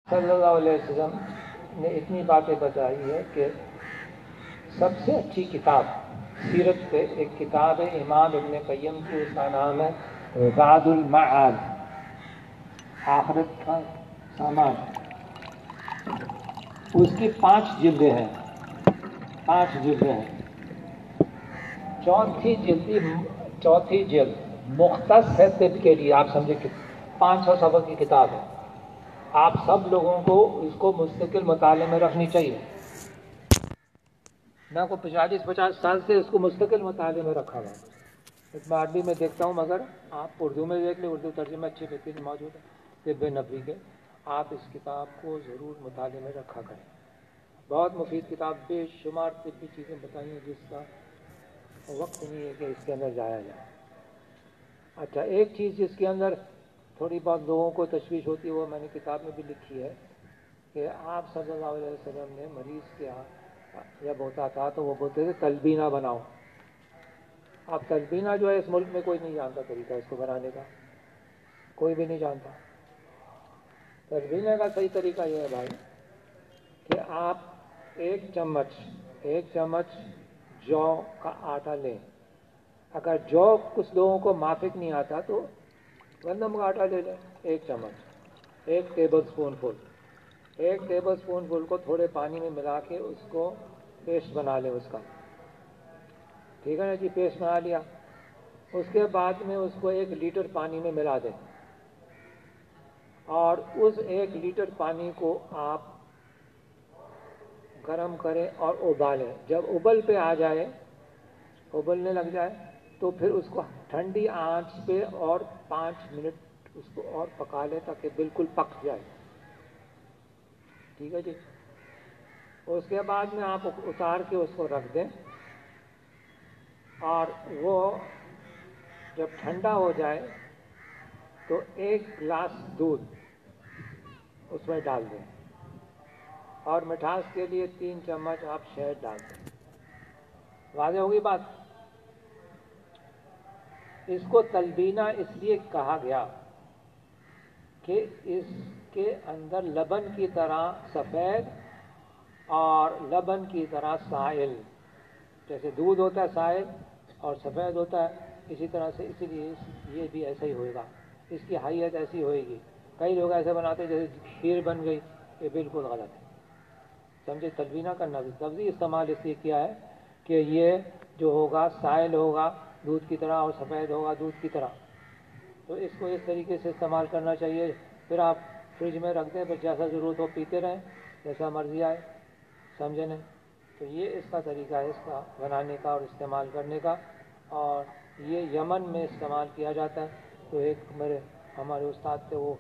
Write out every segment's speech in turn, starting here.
صلی اللہ علیہ وسلم نے اتنی باتیں بتائی ہے کہ سب سے اچھی کتاب سیرت پہ ایک کتاب ہے امام ابن قیم کی، اس کا نام ہے زاد المعاد، آخرت کا سامان۔ اس کی 5 جلدیں ہیں، 5 جلدیں ہیں۔ چوتھی جلد مختص ہے طب کے لیے، آپ سمجھے کہ 500 صفحے کی کتاب ہے۔ آپ سب لوگوں کو اس کو مستقل مطالعے میں رکھنی چاہیے۔ میں کو 50 سال سے اس کو مستقل مطالعے میں رکھا ہوا ہے۔ اس میں عربی میں دیکھتا ہوں، مگر آپ اردو میں دیکھ لیں، اردو ترجمے اچھی بہترین موجود ہے طب نبوی کے۔ آپ اس کتاب کو ضرور مطالعے میں رکھا کریں، بہت مفید کتاب، بے شمار طبی چیزیں بتائی ہیں جس کا وقت نہیں ہے کہ اس کے اندر جایا جائے۔ اچھا، ایک چیز جس کے اندر تھوڑی بہت لوگوں کو تشویش ہوتی ہے، وہ میں نے کتاب میں بھی لکھی ہے کہ آپ صلی اللہ علیہ وسلم نے مریض کے جب ہوتا تھا تو وہ بولتے تھے تلبینہ بناؤ۔ اب تلبینہ جو ہے اس ملک میں کوئی نہیں جانتا طریقہ اس کو بنانے کا، کوئی بھی نہیں جانتا۔ تلبینہ کا صحیح طریقہ یہ ہے بھائی کہ آپ ایک چمچ جو کا آٹا لیں۔ اگر جو کچھ لوگوں کو مافک نہیں آتا تو گندم کا آٹا لے لیں، 1 چمچ، 1 ٹیبل اسپون فل، 1 ٹیبل اسپون فل کو تھوڑے پانی میں ملا کے اس کو پیسٹ بنا لیں اس کا، ٹھیک ہے نا جی؟ پیسٹ بنا لیا، اس کے بعد میں اس کو 1 لیٹر پانی میں ملا دیں، اور اس 1 لیٹر پانی کو آپ گرم کریں اور ابالیں۔ جب ابل پہ آ جائے، ابلنے لگ جائے، تو پھر اس کو ٹھنڈی آنچ پہ اور 5 منٹ اس کو اور پکا لیں تاکہ بالکل پک جائے، ٹھیک ہے جی؟ اس کے بعد میں آپ اتار کے اس کو رکھ دیں، اور وہ جب ٹھنڈا ہو جائے تو 1 گلاس دودھ اس میں ڈال دیں، اور مٹھاس کے لیے 3 چمچ آپ شہد ڈال دیں۔ واضح ہوگی بات؟ اس کو تلبینہ اس لیے کہا گیا کہ اس کے اندر لبن کی طرح سفید اور لبن کی طرح سائل، جیسے دودھ ہوتا ہے سائل اور سفید ہوتا ہے، اسی طرح سے اسی لیے یہ بھی ایسا ہی ہوئے گا، اس کی حیت ایسی ہوئے گی۔ کئی لوگ ایسے بناتے ہیں جیسے کھیر بن گئی، یہ بالکل غلط ہے، سمجھے؟ تلبینہ کا لفظی استعمال اس لیے کیا ہے کہ یہ جو ہوگا سائل ہوگا دودھ کی طرح اور سفید ہوگا دودھ کی طرح، تو اس کو اس طریقے سے استعمال کرنا چاہیے۔ پھر آپ فریج میں رکھ دیں، پھر جیسا ضرورت ہو پیتے رہیں، جیسا مرضی آئے، سمجھے نا؟ تو یہ اس کا طریقہ ہے اس کا بنانے کا اور استعمال کرنے کا، اور یہ یمن میں استعمال کیا جاتا ہے۔ تو ایک ہمارے استاد تھے، وہ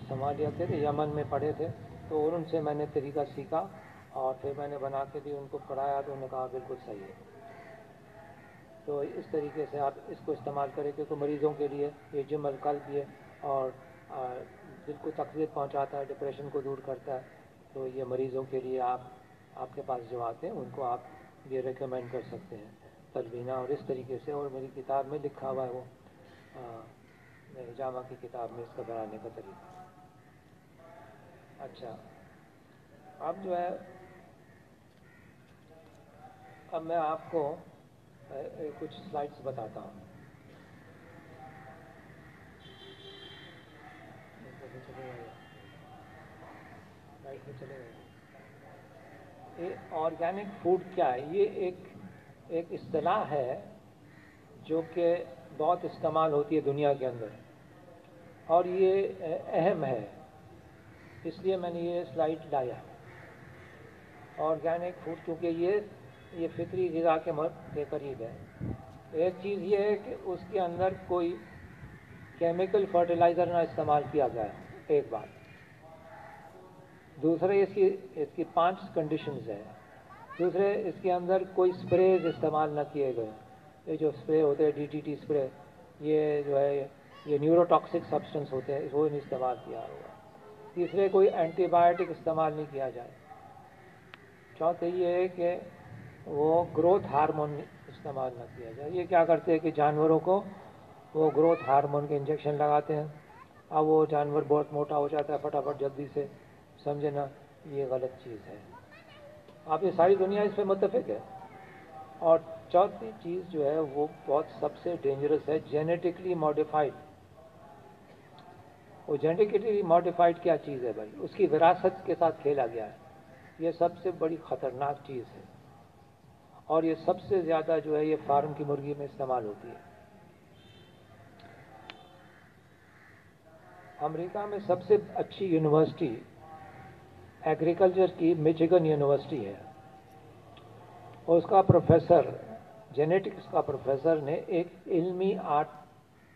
صومالیہ تھے، یمن میں پڑھے تھے، تو ان سے میں نے طریقہ سیکھا، اور پھر میں نے بنا کے بھی ان کو پڑھایا، تو انہوں نے کہا بالکل صحیح ہے۔ تو اس طریقے سے آپ اس کو استعمال کریں، کیونکہ مریضوں کے لیے یہ جم القلب ہے، اور دل کو تقویت پہنچاتا ہے، ڈپریشن کو دور کرتا ہے۔ تو یہ مریضوں کے لیے آپ کے پاس جو آتے ہیں ان کو آپ یہ ریکمینڈ کر سکتے ہیں تلبینہ، اور اس طریقے سے۔ اور میری کتاب میں لکھا ہوا ہے، وہ جامع کی کتاب میں اس کا بنانے کا طریقہ۔ اچھا، اب جو ہے، اب میں آپ کو کچھ سلائڈس بتاتا ہوں۔ آرگینک فوڈ کیا ہے؟ یہ ایک اصطلاح ہے جو کہ بہت استعمال ہوتی ہے دنیا کے اندر، اور یہ اہم ہے، اس لیے میں نے یہ سلائڈ لایا۔ آرگینک فوڈ کیونکہ یہ فطری غذا کے قریب ہے۔ ایک چیز یہ ہے کہ اس کے اندر کوئی کیمیکل فرٹیلائزر نہ استعمال کیا گیا ہے، ایک بات۔ دوسرے اس کی 5 کنڈیشنز ہیں۔ دوسرے، اس کے اندر کوئی سپریز استعمال نہ کیے گئے، یہ جو سپرے ہوتے ہیں DDT سپرے، یہ جو ہے یہ نیورو ٹاکسک سبسٹنس ہوتے ہیں، وہ نہیں استعمال کیا ہوگا۔ تیسرے، کوئی اینٹی بایوٹک استعمال نہیں کیا جائے۔ چوتھے یہ ہے کہ وہ گروتھ ہارمون استعمال نہ کیا جائے۔ یہ کیا کرتے ہیں کہ جانوروں کو وہ گروتھ ہارمون کے انجیکشن لگاتے ہیں، اب وہ جانور بہت موٹا ہو جاتا ہے فٹافٹ جلدی سے، سمجھے نا، یہ غلط چیز ہے. آپ یہ ساری دنیا اس پہ متفق ہے. اور چوتھی چیز جو ہے وہ بہت سب سے ڈینجرس ہے، جینیٹکلی ماڈیفائڈ. وہ جینیٹکلی ماڈیفائڈ کیا چیز ہے بھائی؟ اس کی وراثت کے ساتھ کھیلا گیا ہے. یہ سب سے بڑی خطرناک چیز ہے، اور یہ سب سے زیادہ جو ہے یہ فارم کی مرغی میں استعمال ہوتی ہے. امریکہ میں سب سے اچھی یونیورسٹی ایگریکلچر کی میچیگن یونیورسٹی ہے، اور اس کا پروفیسر، جینیٹکس کا پروفیسر نے ایک علمی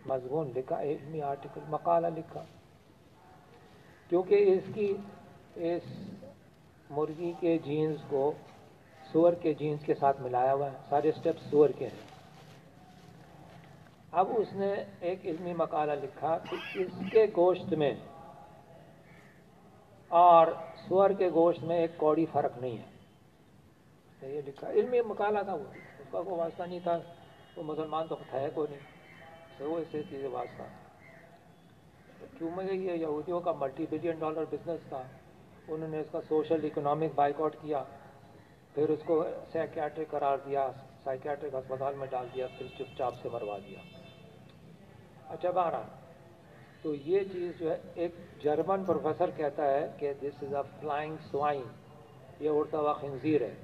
مضمون لکھا، علمی آرٹیکل، مقالہ لکھا، کیونکہ اس مرغی کے جینز کو سور کے جینز کے ساتھ ملایا ہوا ہے، سارے سٹیپس سور کے ہیں. اب اس نے ایک علمی مقالہ لکھا کہ اس کے گوشت میں اور سور کے گوشت میں ایک کوڑی فرق نہیں ہے. یہ لکھا، علمی مقالہ تھا، وہ اس کا کوئی واسطہ نہیں تھا، وہ مسلمان تو ہے کوئی نہیں، تو وہ اس سے چیزیں واسطہ. کیوں میں یہ یہودیوں کا ملٹی بلین ڈالر بزنس تھا، انہوں نے اس کا سوشل اکنامک بائیکاٹ کیا، پھر اس کو سائیکیاٹرک قرار دیا، سائیکیاٹرک ہسپتال میں ڈال دیا، پھر چپ چاپ سے مروا دیا. اچھا بہرحال، تو یہ چیز جو ہے، ایک جرمن پروفیسر کہتا ہے کہ دس از اے فلائنگ سوائن، یہ اڑتا ہوا خنزیر ہے.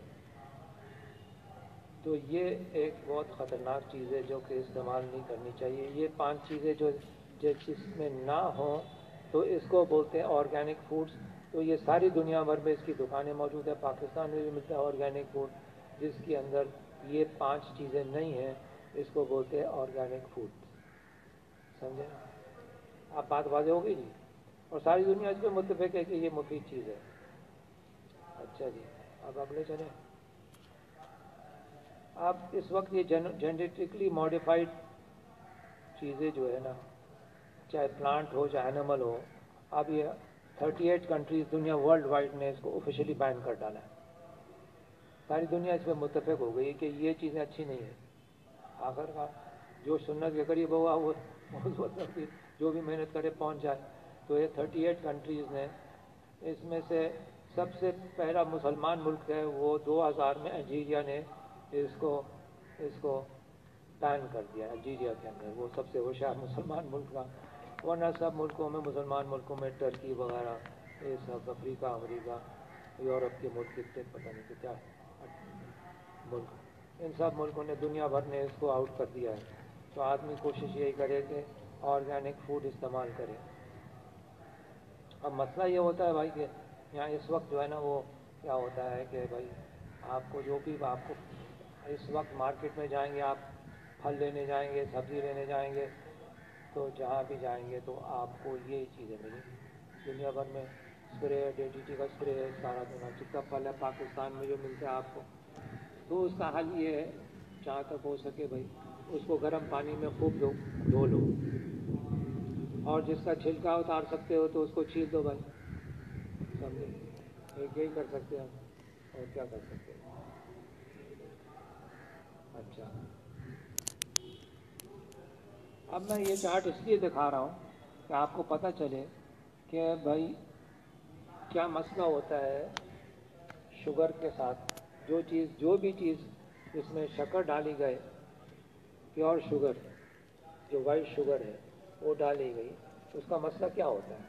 تو یہ ایک بہت خطرناک چیز ہے جو کہ استعمال نہیں کرنی چاہیے. یہ 5 چیزیں جو جس میں نہ ہوں تو اس کو بولتے ہیں آرگینک فوڈس. تو یہ ساری دنیا بھر میں اس کی دکانیں موجود ہیں، پاکستان میں بھی ملتا ہے آرگینک فوڈ، جس کے اندر یہ 5 چیزیں نہیں ہیں، اس کو بولتے ہیں آرگینک فوڈ. سمجھے؟ آپ بات واضح ہو گئی جی؟ اور ساری دنیا اس پہ متفق ہے کہ یہ مفید چیز ہے. اچھا جی، اب اگلے چلیں. اب اس وقت یہ جینیٹکلی ماڈیفائڈ چیزیں جو ہے نا، چاہے پلانٹ ہو چاہے اینیمل ہو، اب یہ 38 کنٹریز دنیا ورلڈ وائڈ نے اس کو آفیشلی بین کر ڈالا ہے. ساری دنیا اس پہ متفق ہو گئی کہ یہ چیزیں اچھی نہیں ہیں. آخر کا جو سنت کے قریب ہوا وہ جو بھی محنت کرے پہنچ جائے. تو یہ 38 کنٹریز نے، اس میں سے سب سے پہلا مسلمان ملک ہے وہ 2000 میں الجیریا نے اس کو بین کر دیا. الجیریا کے اندر وہ سب سے ہوشیار مسلمان ملک تھا، ورنہ سب ملکوں میں، مسلمان ملکوں میں ٹرکی وغیرہ، یہ سب افریقہ، امریکہ، یورپ کے ملک، کتنے پتہ نہیں کہ کیا ملک، ان سب ملکوں نے، دنیا بھر نے اس کو آؤٹ کر دیا ہے. تو آدمی کوشش یہی کرے کہ آرگینک فوڈ استعمال کرے. اب مسئلہ یہ ہوتا ہے بھائی کہ یہاں اس وقت جو ہے نا وہ کیا ہوتا ہے کہ بھائی آپ کو جو بھی، آپ کو اس وقت مارکیٹ میں جائیں گے، آپ پھل لینے جائیں گے، سبزی لینے جائیں گے، تو جہاں بھی جائیں گے تو آپ کو یہی چیزیں ملیں گی. دنیا بھر میں اسپرے ہے، ڈی ڈی ٹی کا اسپرے ہے، سارا دنیا جتنا پھل ہے پاکستان میں جو ملتا ہے آپ کو. تو اس کا حل یہ ہے، جہاں تک ہو سکے بھائی اس کو گرم پانی میں خوب دھو لو، اور جس کا چھلکا اتار سکتے ہو تو اس کو چھیل دو بھائی. سمجھے؟ ایک یہی کر سکتے ہیں، اور کیا کر سکتے ہیں. اچھا، اب میں یہ چارٹ اس لیے دکھا رہا ہوں کہ آپ کو پتہ چلے کہ بھائی کیا مسئلہ ہوتا ہے شوگر کے ساتھ. جو بھی چیز اس میں شکر ڈالی گئے، پیور شوگر، جو وائٹ شوگر ہے وہ ڈالی گئی، اس کا مسئلہ کیا ہوتا ہے،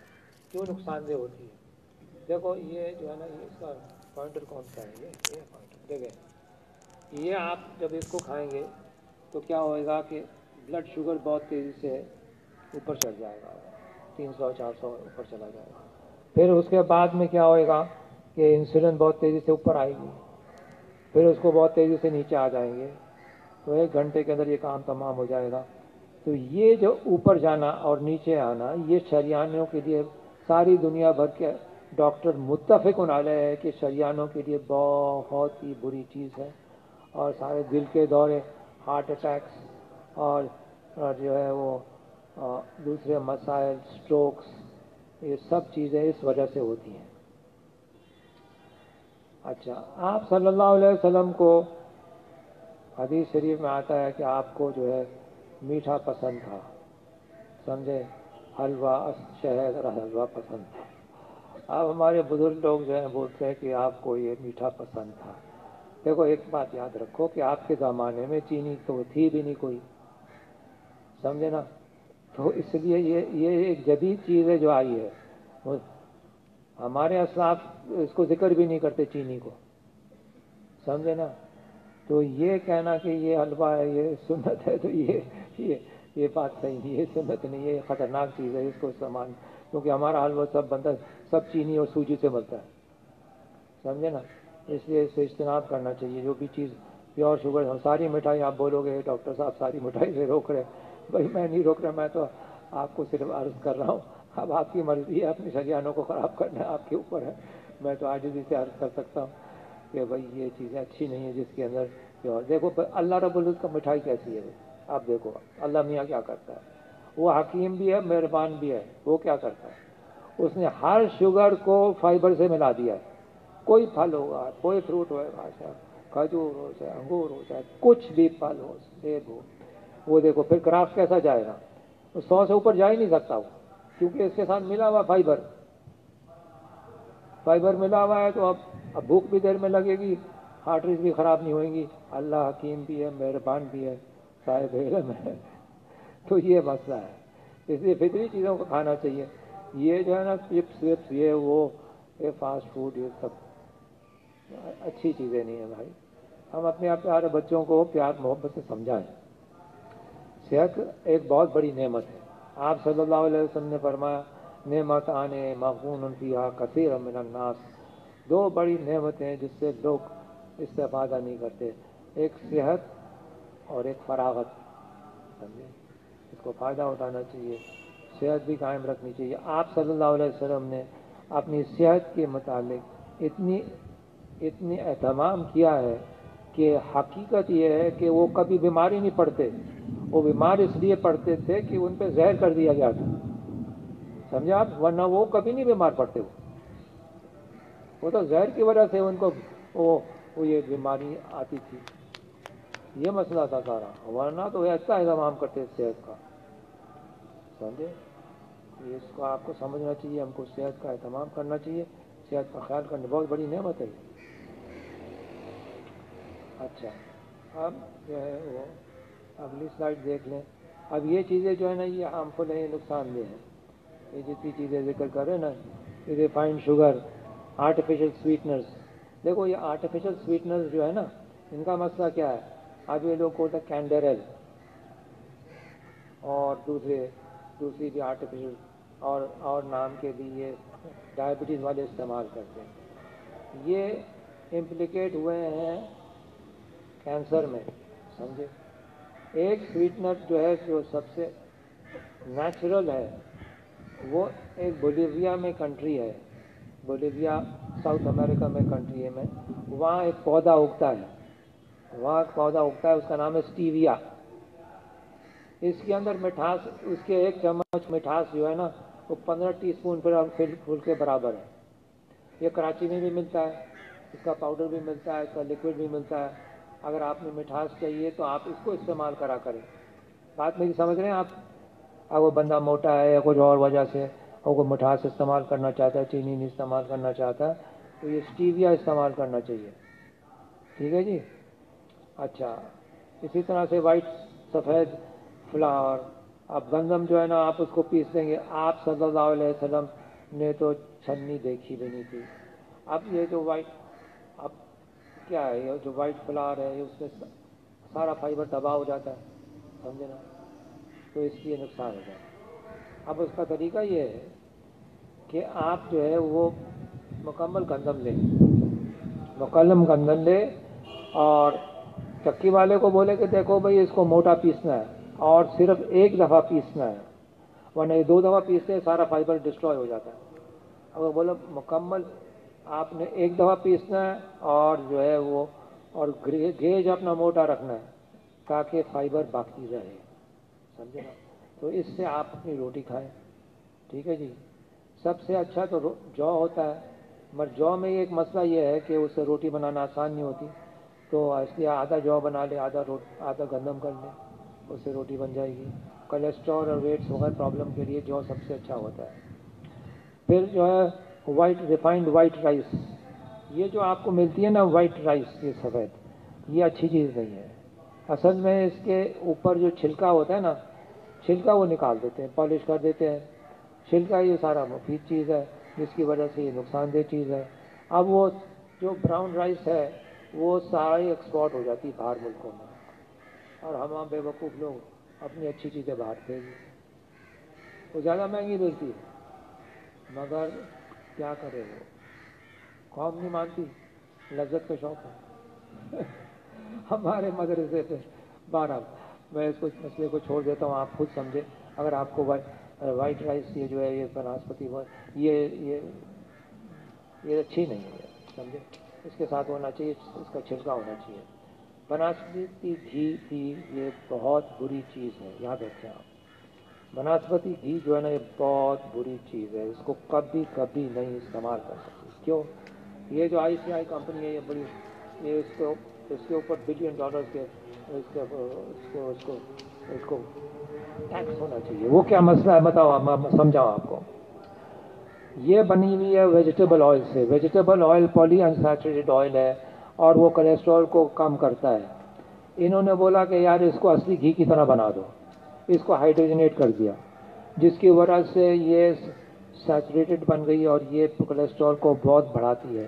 کیوں نقصان دہ ہوتی ہے. دیکھو یہ جو ہے نا، یہ اس کا پوائنٹر کون سا ہے، یہ پوائنٹر دیکھیں. یہ آپ جب اس کو کھائیں گے تو کیا ہوئے گا کہ بلڈ شوگر بہت تیزی سے اوپر چڑھ جائے گا، 300 400 اوپر چلا جائے گا. پھر اس کے بعد میں کیا ہوئے گا کہ انسولن بہت تیزی سے اوپر آئے گی، پھر اس کو بہت تیزی سے نیچے آ جائیں گے. تو 1 گھنٹے کے اندر یہ کام تمام ہو جائے گا. تو یہ جو اوپر جانا اور نیچے آنا، یہ شریانوں کے لیے ساری دنیا بھر کے ڈاکٹر متفق علیہ ہے کہ شریانوں کے لیے بہت ہی بری چیز ہے. اور سارے دل کے دورے، ہارٹ اٹیکس، اور جو ہے وہ دوسرے مسائل، سٹروکس، یہ سب چیزیں اس وجہ سے ہوتی ہیں. اچھا، آپ صلی اللہ علیہ وسلم کو حدیث شریف میں آتا ہے کہ آپ کو جو ہے میٹھا پسند تھا. سمجھے؟ حلوہ، شہد اور حلوہ پسند تھا. اب ہمارے بزرگ لوگ جو ہیں بولتے ہیں کہ آپ کو یہ میٹھا پسند تھا. دیکھو ایک بات یاد رکھو کہ آپ کے زمانے میں چینی تو تھی بھی نہیں کوئی, سمجھے نا. تو اس لیے یہ ایک جدید چیز ہے جو آئی ہے. ہمارے اسلاف اس کو ذکر بھی نہیں کرتے چینی کو, سمجھے نا. تو یہ کہنا کہ یہ حلوہ ہے یہ سنت ہے, تو یہ بات صحیح نہیں, یہ سنت نہیں ہے, یہ خطرناک چیز ہے, اس کو استعمال, کیونکہ ہمارا حلوہ سب بنتا ہے, سب چینی اور سوجی سے بنتا ہے, سمجھے نا. اس لیے اس سے اجتناب کرنا چاہیے. جو بھی چیز پیور شوگر, ساری مٹھائی آپ بولو گے ڈاکٹر صاحب ساری مٹھائی سے روک رہے, بھائی میں نہیں روک رہا, میں تو آپ کو صرف عرض کر رہا ہوں. اب آپ کی مرضی ہے, اپنی شریانوں کو خراب کرنا ہے آپ کے اوپر ہے. میں تو عاجزی سے عرض کر سکتا ہوں کہ بھائی یہ چیزیں اچھی نہیں ہیں جس کے اندر پیور. دیکھو اللہ رب العزت کا مٹھائی کیسی ہے, آپ دیکھو اللہ میاں کیا کرتا ہے. وہ حکیم بھی ہے, مہربان بھی ہے. وہ کیا کرتا ہے, اس نے ہر شوگر کو فائبر سے ملا دیا ہے. کوئی پھل ہوگا, کوئی فروٹ ہوگا, کھجور ہو چاہے انگور ہو چاہے کچھ بھی پھل ہو, سیب ہو, وہ دیکھو پھر کرافٹ کیسا جائے گا, 100 سے اوپر جا ہی نہیں سکتا وہ, کیونکہ اس کے ساتھ ملا ہوا فائبر ملا ہوا ہے. تو اب بھوک بھی دیر میں لگے گی, آرٹریز بھی خراب نہیں ہوئیں گی. اللہ حکیم بھی ہے, مہربان بھی ہے, صاحب علم ہے. تو یہ مسئلہ ہے. اس لیے فطری چیزوں کو کھانا چاہیے. یہ جو ہے نا چپس وپس یہ وہ یہ فاسٹ فوڈ یہ سب اچھی چیزیں نہیں ہیں بھائی. ہم اپنے پیارے بچوں کو پیار محبت سے سمجھائیں. صحت ایک بہت بڑی نعمت ہے. آپ صلی اللہ علیہ وسلم نے فرمایا نعمت آنے مغبون فیہا کثیر من الناس. 2 بڑی نعمتیں ہیں جس سے لوگ استفادہ نہیں کرتے, ایک صحت اور ایک فراغت. سمجھے, اس کو فائدہ اٹھانا چاہیے, صحت بھی قائم رکھنی چاہیے. آپ صلی اللہ علیہ وسلم نے اپنی صحت کے متعلق اتنی اہتمام کیا ہے کہ حقیقت یہ ہے کہ وہ کبھی بیمار ہی نہیں پڑتے. وہ بیمار اس لیے پڑتے تھے کہ ان پہ زہر کر دیا گیا تھا, سمجھے آپ, ورنہ وہ کبھی نہیں بیمار پڑتے. وہ تو زہر کی وجہ سے ان کو وہ یہ بیماری آتی تھی. یہ مسئلہ تھا سارا, ورنہ تو وہ اچھا اہتمام کرتے صحت کا, سمجھے. اس کو آپ کو سمجھنا چاہیے, ہم کو صحت کا اہتمام کرنا چاہیے. صحت کا خیال کرنا بہت بڑی نعمت ہے. اچھا, اب جو ہے وہ اگلی سلائڈ دیکھ لیں. اب یہ چیزیں جو ہے نا یہ ہارمفل ہیں, یہ نقصان دہ ہیں. یہ جتنی چیزیں ذکر کر رہے ہیں نا, یہ ریفائنڈ شوگر, آرٹیفیشل سویٹنرز. دیکھو یہ آرٹیفیشل سویٹنرز جو ہے نا, ان کا مسئلہ کیا ہے. اب یہ لوگ بولتے ہیں کینڈیرل اور دوسری بھی آرٹیفیشل اور نام کے بھی یہ ڈائبٹیز والے استعمال کرتے ہیں. یہ امپلیکیٹ ہوئے ہیں کینسر میں, سمجھے. ایک سویٹنر جو ہے جو سب سے نیچرل ہے وہ ایک بولیویا میں کنٹری ہے, بولیویا ساؤتھ امریکہ میں کنٹری ہے, میں وہاں ایک پودا اگتا ہے, اس کا نام ہے اسٹیویا. اس کے اندر مٹھاس, اس کے 1 چمچ مٹھاس جو ہے نا وہ 15 ٹی اسپون پھول کے برابر ہے. یہ کراچی میں بھی ملتا ہے, اس کا پاؤڈر بھی ملتا ہے, اس کا لکوڈ بھی ملتا ہے. اگر آپ نے مٹھاس چاہیے تو آپ اس کو استعمال کرا کریں. بات میری سمجھ رہے ہیں آپ. اگر وہ بندہ موٹا ہے یا کچھ اور وجہ سے اور کوئی مٹھاس استعمال کرنا چاہتا ہے, چینی نہیں استعمال کرنا چاہتا, تو یہ اسٹیویا استعمال کرنا چاہیے. ٹھیک ہے جی. اچھا, اسی طرح سے سفید فلاور, اب گندم جو ہے نا آپ اس کو پیس دیں گے. آپ صلی اللہ علیہ وسلم نے تو چھنی دیکھی بھی نہیں تھی. اب یہ جو اب کیا ہے, یہ جو وائٹ فلاور ہے اس میں سارا فائبر تباہ ہو جاتا ہے, سمجھے نا. تو اس لیے نقصان ہو جاتا ہے. اب اس کا طریقہ یہ ہے کہ آپ جو ہے وہ مکمل گندم لیں اور چکی والے کو بولے کہ دیکھو بھائی اس کو موٹا پیسنا ہے اور صرف 1 دفعہ پیسنا ہے, ورنہ 2 دفعہ پیستے ہیں سارا فائبر ڈسٹروائے ہو جاتا ہے. اگر بولو مکمل آپ نے 1 دفعہ پیسنا ہے اور جو ہے وہ اور گیج اپنا موٹا رکھنا ہے تاکہ فائبر باقی رہے, سمجھے نا. تو اس سے آپ اپنی روٹی کھائیں. ٹھیک ہے جی. سب سے اچھا تو جو ہوتا ہے, مگر جو میں ایک مسئلہ یہ ہے کہ اس سے روٹی بنانا آسان نہیں ہوتی, تو اس لیے آدھا جو بنا لے, آدھا گندم کر لے, اس سے روٹی بن جائے گی. کولیسٹرول اور ویٹ شوگر پرابلم کے لیے جو سب سے اچھا ہوتا ہے. پھر جو ہے وائٹ ریفائنڈ وائٹ رائس، یہ جو آپ کو ملتی ہے نا وائٹ رائس، یہ سفید، یہ اچھی چیز نہیں ہے۔ اصل میں اس کے اوپر جو چھلکا ہوتا ہے نا، چھلکا وہ نکال دیتے ہیں، پالش کر دیتے ہیں۔ چھلکا یہ سارا مفید چیز ہے، جس کی وجہ سے یہ نقصان دہ چیز ہے۔ اب وہ جو براؤن رائس ہے وہ ساری ایکسپورٹ ہو جاتی ہے باہر ملکوں میں، اور ہم بے وقوف لوگ اپنی اچھی چیزیں باہر بھیج دیتے ہیں۔ وہ زیادہ مہنگی ملتی ہے، مگر کیا کرے، وہ قوم نہیں مانتی، لذت کا شوق ہے۔ ہمارے مدرسے پہ بہرحال میں اس مسئلے کو چھوڑ دیتا ہوں، آپ خود سمجھے۔ اگر آپ کو وائٹ رائس یہ جو ہے یہ بناسپتی یہ اچھی نہیں ہے، سمجھے، اس کے ساتھ ہونا چاہیے، اس کا چھلکا ہونا چاہیے۔ بناسپتی گھی بھی یہ بہت بری چیز ہے، یاد رکھیں آپ، بناسپتی گھی جو ہے نا یہ بہت بری چیز ہے، اس کو کبھی کبھی نہیں استعمال کر سکتے۔ کیوں؟ یہ جو آئی سی آئی کمپنی ہے یہ بڑی، یہ اس کے اوپر بلین ڈالرز کے اس کو ٹیکس ہونا چاہیے۔ وہ کیا مسئلہ ہے بتاؤ، میں سمجھاؤں آپ کو۔ یہ بنی ہوئی ہے ویجیٹیبل آئل سے، ویجیٹیبل آئل پولی انسیچوریٹڈ آئل ہے، اور وہ کولیسٹرول کو کم کرتا ہے۔ انہوں نے بولا کہ یار اس کو اصلی گھی کی طرح بنا دو، اس کو ہائیڈروجنیٹ کر دیا، جس کی وجہ سے یہ سیچوریٹڈ بن گئی اور یہ کولیسٹرول کو بہت بڑھاتی ہے۔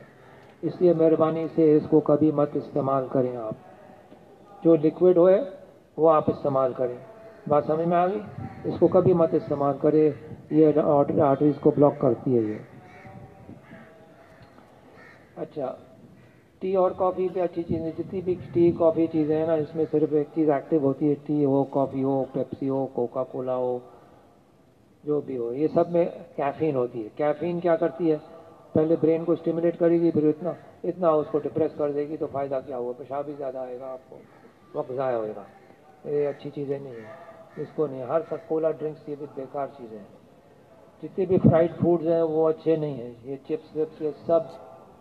اس لیے مہربانی سے اس کو کبھی مت استعمال کریں آپ، جو لیکوڈ ہوئے وہ آپ استعمال کریں۔ بات سمجھ میں آ گئی؟ اس کو کبھی مت استعمال کرے، یہ آرٹریز کو بلاک کرتی ہے یہ۔ اچھا، ٹی اور کافی پہ اچھی چیزیں، جتنی بھی ٹی کافی چیزیں ہیں نا، اس میں صرف ایک چیز ایکٹیو ہوتی ہے، ٹی ہو، کافی ہو، پیپسی ہو، کوکا کولا ہو، جو بھی ہو، یہ سب میں کیفین ہوتی ہے۔ کیفین کیا کرتی ہے؟ پہلے برین کو اسٹیمولیٹ کرے گی، پھر اتنا اس کو ڈپریس کر دے گی، تو فائدہ کیا ہوا؟ پیشاب بھی زیادہ آئے گا، آپ کو وقت ضائع ہوئے گا۔ یہ اچھی چیزیں نہیں ہیں، اس کو نہیں، ہر کولا ڈرنکس یہ بھی بیکار چیزیں ہیں۔ جتنے بھی فرائیڈ فوڈز ہیں وہ اچھے نہیں ہیں، یہ چپس وپس یہ سب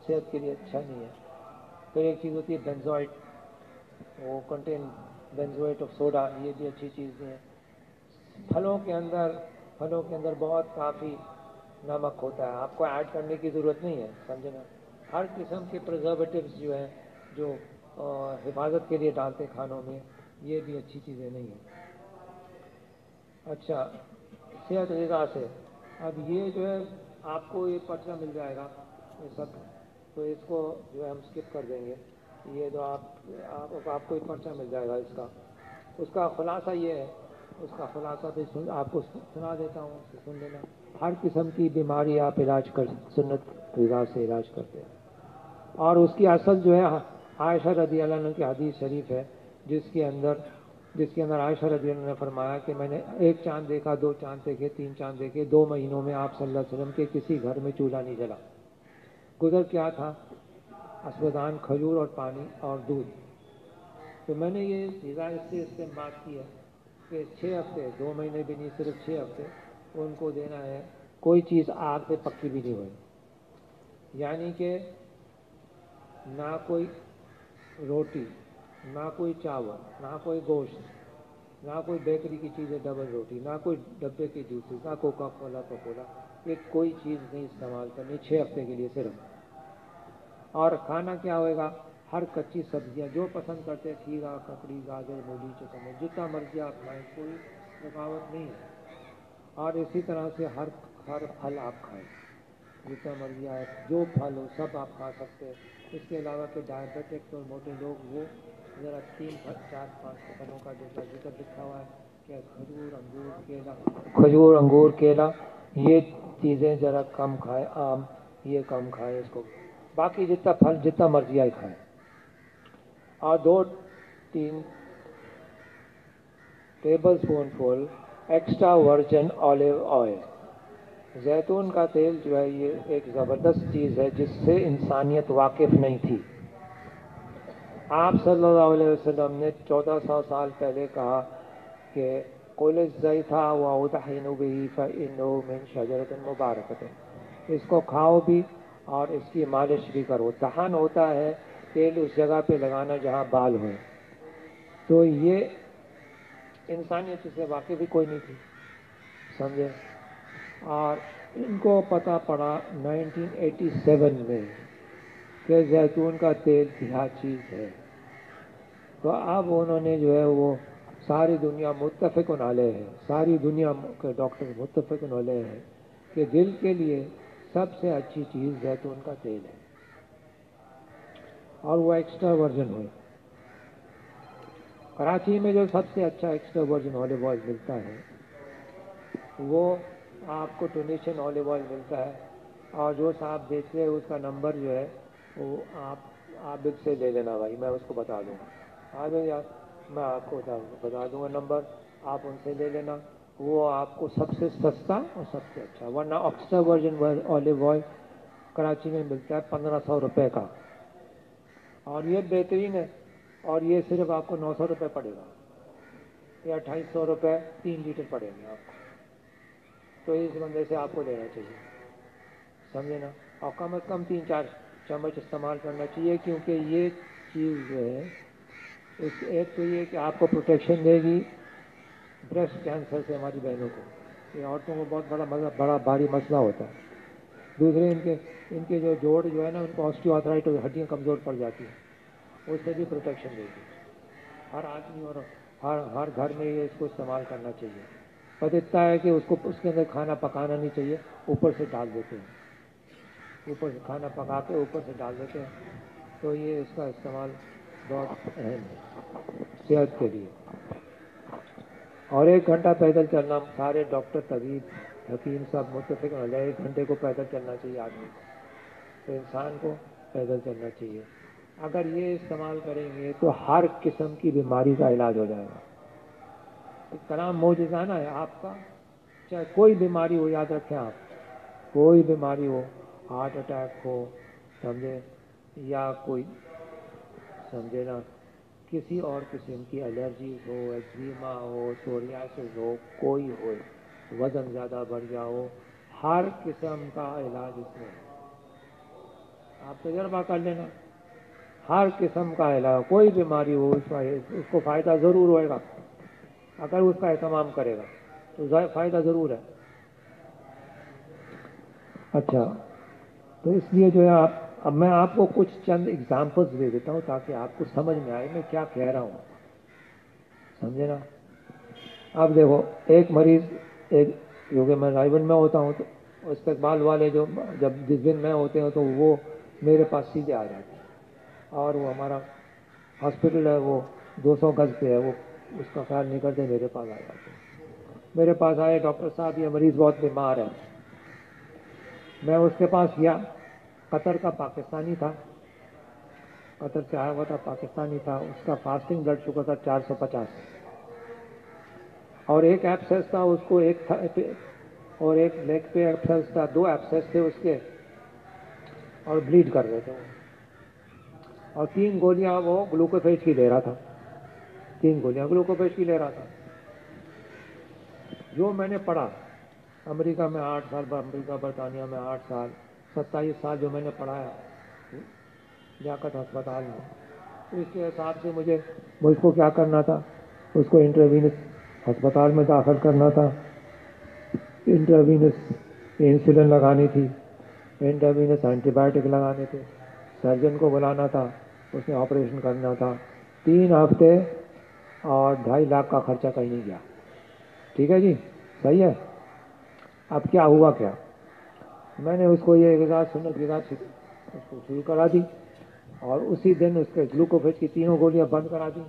صحت کے لیے اچھا نہیں ہے۔ پھر ایک چیز ہوتی ہے بینزوائٹ، وہ کنٹین بینزوائٹ آف سوڈا، یہ بھی اچھی چیز نہیں ہے۔ پھلوں کے اندر بہت کافی نمک ہوتا ہے، آپ کو ایڈ کرنے کی ضرورت نہیں ہے، سمجھے نا۔ ہر قسم کے پرزرویٹیوز جو ہیں، جو حفاظت کے لیے ڈالتے کھانوں میں، یہ بھی اچھی چیزیں نہیں ہیں۔ اچھا، صحت غذا سے، اب یہ جو ہے آپ کو یہ پرچہ مل جائے گا یہ سب، تو اس کو جو ہے ہم اسکپ کر دیں گے۔ یہ جو آپ کو ایک پرچہ مل جائے گا اس کا خلاصہ یہ ہے، اس کا خلاصہ بھی آپ کو سنا دیتا ہوں، سن لینا۔ ہر قسم کی بیماری آپ علاج کر سنت غذا سے علاج کرتے ہیں، اور اس کی اصل جو ہے عائشہ رضی اللہ عنہ کی حدیث شریف ہے، جس کے اندر عائشہ رضی اللہ عنہ نے فرمایا کہ میں نے 1 چاند دیکھا، 2 چاند دیکھے، 3 چاند دیکھے، 2 مہینوں میں آپ صلی اللہ علیہ وسلم کے کسی گھر میں چولہا نہیں جلا۔ گزر کیا تھا؟ اسودان، کھجور اور پانی اور دودھ۔ تو میں نے یہ غذا اس سے استعمال کی ہے کہ 6 ہفتے، 2 مہینے بھی نہیں، صرف 6 ہفتے ان کو دینا ہے، کوئی چیز آگ پہ پکی بھی نہیں ہوئی، یعنی کہ نہ کوئی روٹی، نہ کوئی چاول، نہ کوئی گوشت، نہ کوئی بیکری کی چیزیں ڈبل روٹی، نہ کوئی ڈبے کی جوسز، نہ کوکا کولا یہ کوئی چیز نہیں استعمال کرنی 6 ہفتے کے لیے صرف۔ اور کھانا کیا ہوئے گا؟ ہر کچی سبزیاں جو پسند کرتے ہیں، کھیرا، ککڑی، گاجر، مولی، چکندر، جتنا مرضی آپ کھائیں، کوئی رکاوٹ نہیں ہے۔ اور اسی طرح سے ہر پھل آپ کھائیں، جتنا مرضی آئے، جو پھل ہو سب آپ کھا سکتے ہیں۔ اس کے علاوہ کہ ڈائبیٹکس اور موٹے لوگ وہ ذرا 3 4 5 پھلوں کا جیسا ذکر لکھا ہوا ہے کہ کھجور، انگور، کیلا، یہ چیزیں ذرا کم کھائیں، آم یہ کم کھائیں، اس کو باقی جتنا پھل جتنا مرضی آئے کھائیں۔ اور 2-3 ٹیبل اسپون فل ایکسٹرا ورجن آلیو آئل، زیتون کا تیل جو ہے یہ ایک زبردست چیز ہے جس سے انسانیت واقف نہیں تھی۔ آپ صلی اللہ علیہ وسلم نے 1400 سال پہلے کہا کہ قُلِ الزَّیْتَ وَأُطْحِنُ بِهِ فَإِنَّهُ مِنْ شَجَرَةٍ مُبَارَكَةٍ، اس کو کھاؤ بھی اور اس کی مالش بھی کرو۔ دہن ہوتا ہے تیل اس جگہ پہ لگانا جہاں بال ہوئے، تو یہ انسانیت سے واقف بھی کوئی نہیں تھی، سمجھے۔ اور ان کو پتہ پڑا 1987 میں کہ زیتون کا تیل کیا چیز ہے، تو اب انہوں نے جو ہے وہ ساری دنیا متفق علیہ ہے، ساری دنیا کے ڈاکٹر متفق علیہ ہے کہ دل کے لیے سب سے اچھی چیز زیتون کا تیل ہے، اور وہ ایکسٹرا ورجن ہوئے۔ کراچی میں جو سب سے اچھا ایکسٹرا ورجن آلیو آئل ملتا ہے وہ آپ کو ٹونیشین آلیو آئل ملتا ہے، اور جو صاحب بیچتے ہیں اس کا نمبر جو ہے وہ آپ سے لے لینا بھائی، میں اس کو بتا دوں گا۔ آ جائے یار، میں آپ کو بتا دوں گا نمبر، آپ ان سے لے لینا، وہ آپ کو سب سے سستا اور سب سے اچھا۔ ورنہ extra virgin olive oil Karachi میں ملتا ہے 1500 روپے کا، اور یہ بہترین ہے، اور یہ صرف آپ کو 900 روپے پڑے گا، یا 2800 روپے 3 لیٹر پڑیں گے آپ کو۔ تو اس بندے سے آپ کو لینا چاہیے، سمجھے نا، اور کم از کم 3-4 چمچ استعمال کرنا چاہیے، کیونکہ یہ چیز جو ہے اس ایک تو یہ کہ آپ کو پروٹیکشن دے گی بریسٹ کینسر سے ہماری بہنوں کو، یہ عورتوں کو بہت بڑا بھاری مسئلہ ہوتا ہے۔ دوسرے ان کے جو جوڑ جو ہے نا، ان کو آسٹیوآرتھرائٹس، ہڈیاں کمزور پڑ جاتی ہیں، اس سے بھی پروٹیکشن دے گی۔ ہر آدمی اور ہر گھر میں یہ اس کو استعمال کرنا چاہیے۔ بس اتنا ہے کہ اس کے اندر کھانا پکانا نہیں چاہیے، اوپر سے ڈال دیتے ہیں، اوپر سے کھانا پکا کے اوپر سے ڈال دیتے ہیں، تو یہ اس کا استعمال بہت اہم ہے صحت کے لیے۔ اور 1 گھنٹہ پیدل چلنا، سارے ڈاکٹر، طبیب، حکیم سب متفق علیہ 1 گھنٹے کو پیدل چلنا چاہیے آدمی کو، تو انسان کو پیدل چلنا چاہیے۔ اگر یہ استعمال کریں گے تو ہر قسم کی بیماری کا علاج ہو جائے گا۔ کلام معجزانہ ہے آپ کا، چاہے کوئی بیماری ہو، یاد رکھیں آپ، کوئی بیماری ہو، ہارٹ اٹیک ہو، سمجھے، یا کوئی سمجھے نا کسی اور قسم کی الرجیز ہو، ایگزیما ہو، سوریاسس ہو، کوئی ہو، وزن زیادہ بڑھ گیا ہو، ہر قسم کا علاج اس میں ہے۔ آپ تجربہ کر لینا، ہر قسم کا علاج، کوئی بیماری ہو اس کو فائدہ ضرور ہوئے گا، اگر اس کا اہتمام کرے گا تو فائدہ ضرور ہے۔ اچھا، تو اس لیے جو ہے اب میں آپ کو کچھ چند ایگزامپلس دے دیتا ہوں تاکہ آپ کو سمجھ میں آئے میں کیا کہہ رہا ہوں، سمجھے نا۔ اب دیکھو، ایک مریض، کیونکہ میں رائے میں ہوتا ہوں تو استقبال والے جس دن میں ہوتے ہیں تو وہ میرے پاس سیدھے آ جاتے ہیں، اور وہ ہمارا ہاسپٹل ہے وہ 200 گز پہ ہے، وہ اس کا خیال نہیں کرتے، میرے پاس آ جاتے ہیں۔ میرے پاس آئے، ڈاکٹر صاحب یہ مریض بہت بیمار ہے۔ میں اس کے پاس گیا، قطر کا پاکستانی تھا، قطر سے آیا ہوا تھا، پاکستانی تھا، اس کا فاسٹنگ بلڈ شوگر تھا 450، اور ایک ایبسیس تھا اس کو، اور ایک لیگ پہ ایبسیس تھا، 2 ایبسیس تھے اس کے، اور بلیڈ کر رہے تھے وہ، اور 3 گولیاں وہ گلوکوفیج کی لے رہا تھا، 3 گولیاں گلوکوفیج کی لے رہا تھا۔ جو میں نے پڑھا، امریکہ میں 8 سال، امریکہ برطانیہ میں 8 سال، 27 سال جو میں نے پڑھایا لیاقت ہسپتال میں، تو اس کے حساب سے مجھ کو کیا کرنا تھا، اس کو انٹراوینس ہسپتال میں داخل کرنا تھا، انٹراوینس انسولین لگانی تھی، انٹراوینس اینٹی بایوٹک لگانے تھے، سرجن کو بلانا تھا، اس نے آپریشن کرنا تھا، 3 ہفتے اور 2.5 لاکھ کا خرچہ کہیں نہیں گیا۔ ٹھیک ہے جی، صحیح ہے۔ اب کیا ہوا، کیا میں نے اس کو یہ غذا سنت غذا اس کو شروع کرا دی، اور اسی دن اس کے گلوکوفیج کی 3 گولیاں بند کرا دی۔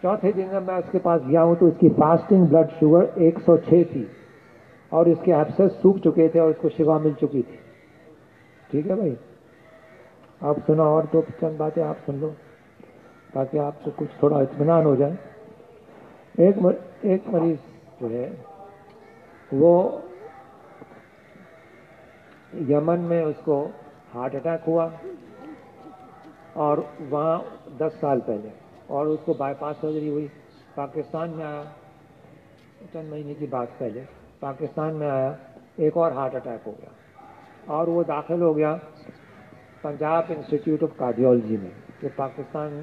چوتھے دن میں اس کے پاس گیا ہوں تو اس کی فاسٹنگ بلڈ شوگر 106 تھی، اور اس کے ایبسیس سوکھ چکے تھے، اور اس کو شفا مل چکی تھی۔ ٹھیک ہے بھائی، آپ سنا، اور 2 چند باتیں آپ سن لو تاکہ آپ کو کچھ تھوڑا اطمینان ہو جائے۔ ایک مریض جو ہے وہ یمن میں، اس کو ہارٹ اٹیک ہوا، اور وہاں 10 سال پہلے، اور اس کو بائی پاس سرجری ہوئی۔ پاکستان میں آیا، چند مہینے کی بات پہلے پاکستان میں آیا، ایک اور ہارٹ اٹیک ہو گیا، اور وہ داخل ہو گیا پنجاب انسٹیٹیوٹ آف کارڈیالوجی میں، جو پاکستان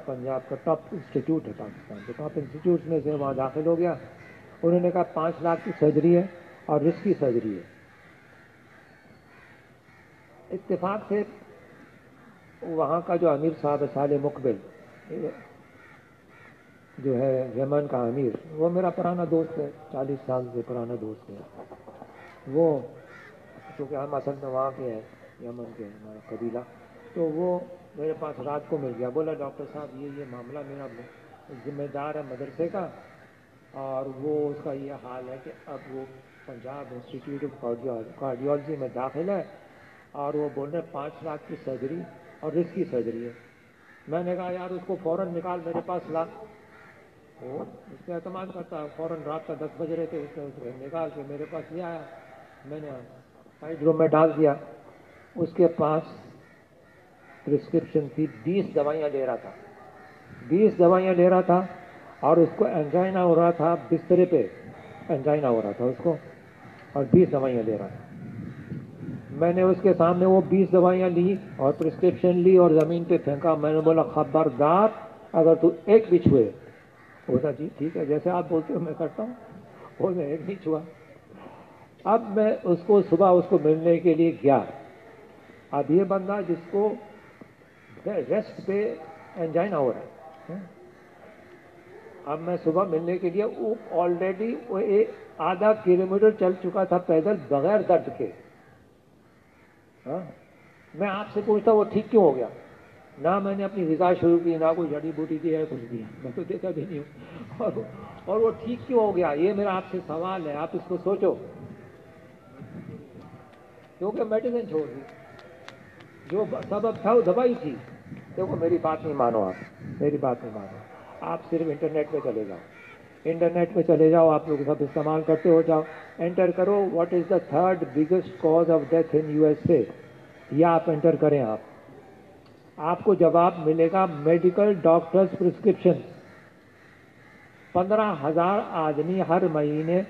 پنجاب کا ٹاپ انسٹیٹیوٹ ہے، پاکستان کے ٹاپ انسٹیٹیوٹ میں سے وہاں داخل ہو گیا۔ انہوں نے کہا 5 لاکھ کی سرجری ہے اور رسکی سرجری ہے، اتفاق سے وہاں کا جو امیر صاحب ہے صالح مقبل جو ہے یمن کا امیر، وہ میرا پرانا دوست ہے، 40 سال سے پرانا دوست ہے وہ، چونکہ ہم اصل میں وہاں کے ہیں، یمن کے ہمارا قبیلہ، تو وہ میرے پاس رات کو مل گیا، بولا ڈاکٹر صاحب یہ معاملہ میرا ذمہ دار ہے مدرسے کا، اور وہ اس کا یہ حال ہے کہ اب وہ پنجاب انسٹیٹیوٹ آف کارڈیولوجی میں داخل ہے، اور وہ بول رہے 5 لاکھ کی سرجری اور رسکی سرجری ہے۔ میں نے کہا یار اس کو فوراً نکال میرے پاس لا، وہ اس پہ اعتماد کرتا ہے، فوراً رات کا 10 بج رہے تھے، اس نے نکال کے میرے پاس لے آیا، میں نے سائڈ روم میں ڈال دیا۔ اس کے پاس پرسکرپشن تھی، 20 دوائیاں لے رہا تھا، 20 دوائیاں لے رہا تھا، اور اس کو انجائنا ہو رہا تھا، بسترے پہ انجائنا ہو رہا تھا اس کو، اور 20 دوائیاں لے رہا تھا۔ میں نے اس کے سامنے وہ 20 دوائیاں لی اور پرسکرپشن لی اور زمین پہ پھینکا، میں نے بولا خبردار اگر تو ایک بھی چھوئے، بولا جی ٹھیک ہے جیسے آپ بولتے ہو میں کرتا ہوں، وہ میں ایک نہیں چھوا۔ اب میں اس کو صبح اس کو ملنے کے لیے گیا، اب یہ بندہ جس کو ریسٹ پہ انجائنا ہو رہا ہے، اب میں صبح ملنے کے لیے وہ آلریڈی وہ آدھا کلومیٹر چل چکا تھا پیدل بغیر درد کے۔ میں آپ سے پوچھتا وہ ٹھیک کیوں ہو گیا؟ نہ میں نے اپنی غذا شروع کی، نہ کوئی جڑی بوٹی دی ہے، کچھ دیا میں تو دیتا بھی نہیں ہوں، اور وہ ٹھیک کیوں ہو گیا؟ یہ میرا آپ سے سوال ہے، آپ اس کو سوچو، کیونکہ میڈیسن چھوڑ دی، جو سبب تھا وہ دوائی تھی۔ دیکھو میری بات نہیں مانو، آپ میری بات نہیں مانو، آپ صرف انٹرنیٹ پہ چلے جاؤ، انٹرنیٹ پہ چلے جاؤ، آپ لوگ سب استعمال کرتے ہو جاؤ، انٹر کرو what is the 3rd biggest cause of death in USA، یا آپ انٹر کریں، آپ کو جواب ملے گا میڈیکل ڈاکٹرز پرسکرپشن۔ 15,000 آدمی ہر مہینے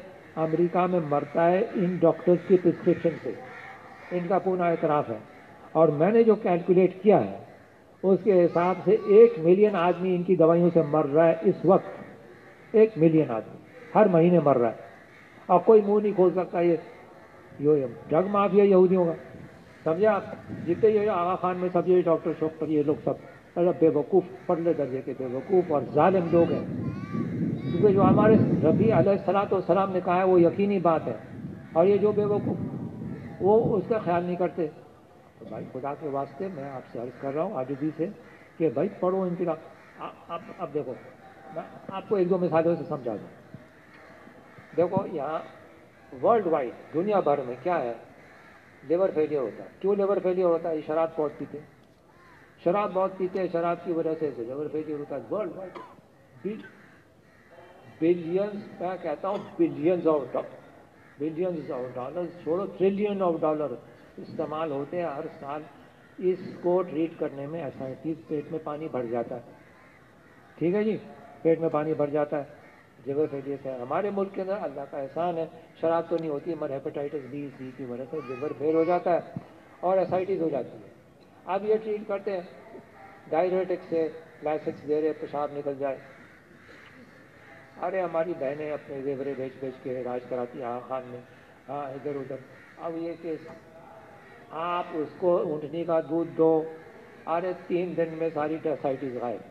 امریکہ میں مرتا ہے ان ڈاکٹرز کی پرسکرپشن سے، ان کا پورا اعتراف ہے، اور میں نے جو کیلکولیٹ کیا ہے اس کے حساب سے 1 ملین آدمی ان کی دوائیوں سے مر رہا ہے اس وقت، 1 ملین آدمی ہر مہینے مر رہا ہے، اور کوئی منہ نہیں کھول سکتا۔ یہ ڈرگ مافیا یہودیوں کا، سمجھے آپ؟ جتنے یہ آغا خان میں سب یہ ڈاکٹر شوکر یہ لوگ سب بے وقوف، پرلے درجے کے بے وقوف اور ظالم لوگ ہیں، کیونکہ جو ہمارے ربی علیہ السلام نے کہا ہے وہ یقینی بات ہے، اور یہ جو بے وقوف وہ اس کا خیال نہیں کرتے۔ تو بھائی خدا کے واسطے میں آپ سے عرض کر رہا ہوں عاجزی سے کہ بھائی پڑھو ان کی۔ اب دیکھو میں آپ کو 1-2 مثالوں سے سمجھا دوں۔ دیکھو یہاں ورلڈ وائڈ دنیا بھر میں کیا ہے، لیور فیلئر ہوتا ہے۔ کیوں لیور فیلئر ہوتا ہے؟ یہ شراب بہت پیتے، شراب بہت پیتے ہیں، شراب کی وجہ سے لیور فیلئر ہوتا ہے ورلڈ وائڈ۔ بلینز، میں کہتا ہوں بلینز آف ڈالر، چھوڑو ٹریلین آف ڈالر استعمال ہوتے ہیں ہر سال اس کو ٹریٹ کرنے میں۔ ایسائٹیز، پیٹ میں پانی بھر جاتا ہے، ٹھیک ہے جی، پیٹ میں پانی بھر جاتا ہے لیور فیلئر سے۔ ہمارے ملک کے اندر اللہ کا احسان ہے شراب تو نہیں ہوتی، مگر ہیپیٹائٹس B C کی وجہ سے لیور فیل ہو جاتا ہے اور ایسائٹیز ہو جاتی ہے۔ اب یہ ٹریٹ کرتے ہیں ڈائریٹک سے، لائسنس دے رہے پیشاب نکل جائے۔ ارے ہماری بہنیں اپنے زیورے بیچ بیچ کے علاج کراتی ہیں خان میں، ہاں ادھر ادھر۔ اب یہ کہ آپ اس کو اونٹنی کا دودھ دو، ارے 3 دن میں ساری ایسائٹیز غائب۔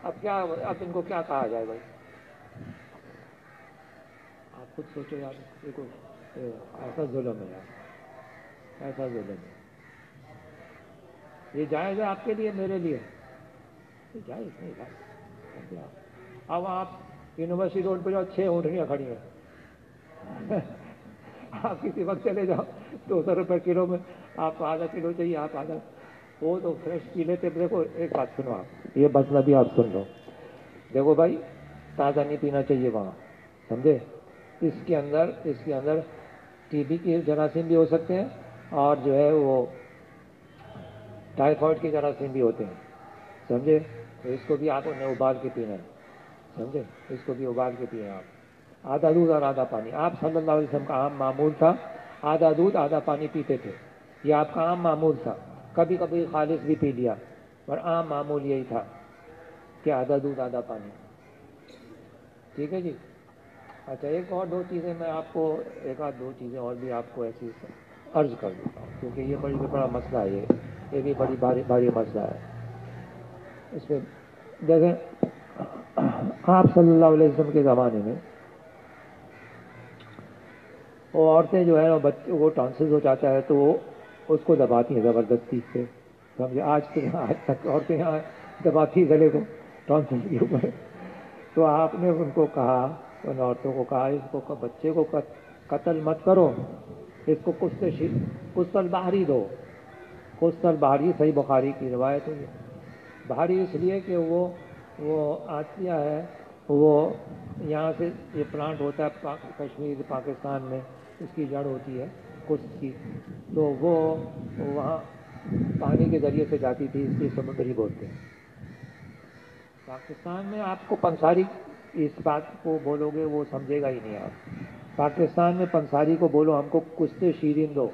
اب ان کو کیا کہا جائے بھائی؟ آپ خود سوچو یار، دیکھو ایسا ظلم ہے یار، ایسا ظلم ہے۔ یہ جائز ہے آپ کے لیے، میرے لیے یہ جائز نہیں بھائی۔ اب آپ یونیورسٹی روڈ پہ جاؤ، 6 اونٹنیاں کھڑی ہیں آپ کسی وقت چلے جاؤ 200 روپے کلو میں، آپ کو آدھا کلو چاہیے، آپ آدھا، وہ تو فریش پی لیتے۔ دیکھو ایک بات سنو، آپ یہ مسئلہ بھی آپ سن لو، دیکھو بھائی تازہ نہیں پینا چاہیے وہاں، سمجھے؟ اس کے اندر TB کے جراثیم بھی ہو سکتے ہیں، اور جو ہے وہ ٹائیفائڈ کے جراثیم بھی ہوتے ہیں، سمجھے؟ تو اس کو بھی آپ نے ابال کے پینا ہے، سمجھے؟ اس کو بھی ابال کے پینا آپ، آدھا دودھ اور آدھا پانی۔ آپ صلی اللہ علیہ وسلم کا عام معمول تھا آدھا دودھ آدھا پانی پیتے تھے، یہ آپ کا عام معمول تھا، کبھی کبھی خالص بھی پی لیا، پر عام معمول یہی تھا کہ آدھا دودھ آدھا پانی، ٹھیک ہے جی؟ اچھا ایک اور 2 چیزیں میں آپ کو، 1-2 چیزیں اور بھی آپ کو ایسی عرض کر دیتا ہوں، کیونکہ یہ بڑا مسئلہ ہے، یہ بھی بڑی بھاری مسئلہ ہے۔ اس میں دیکھیں، آپ صلی اللہ علیہ وسلم کے زمانے میں وہ عورتیں جو ہے بچوں کو ٹانسلز ہو جاتا ہے تو وہ اس کو دباتی ہیں زبردستی سے، سمجھے؟ آج تک عورتیں یہاں دباتی گلے کو ٹانسلز کے اوپر۔ تو آپ نے ان کو کہا، ان عورتوں کو کہا، اس کو بچے کو قتل مت کرو، اس کو قسط البحری دو۔ قسط البحری صحیح بخاری کی روایت ہے۔ بحری اس لیے کہ وہ آسیہ ہے، وہ یہاں سے یہ پلانٹ ہوتا ہے کشمیر پاکستان میں، اس کی جڑ ہوتی ہے قسط کی، تو وہ وہاں پانی کے ذریعے سے جاتی تھی، اس لیے سمندری بولتے ہیں۔ پاکستان میں آپ کو پنساری اس بات کو بولو گے وہ سمجھے گا ہی نہیں۔ آپ پاکستان میں پنساری کو بولو ہم کو کشتے شیرین دو،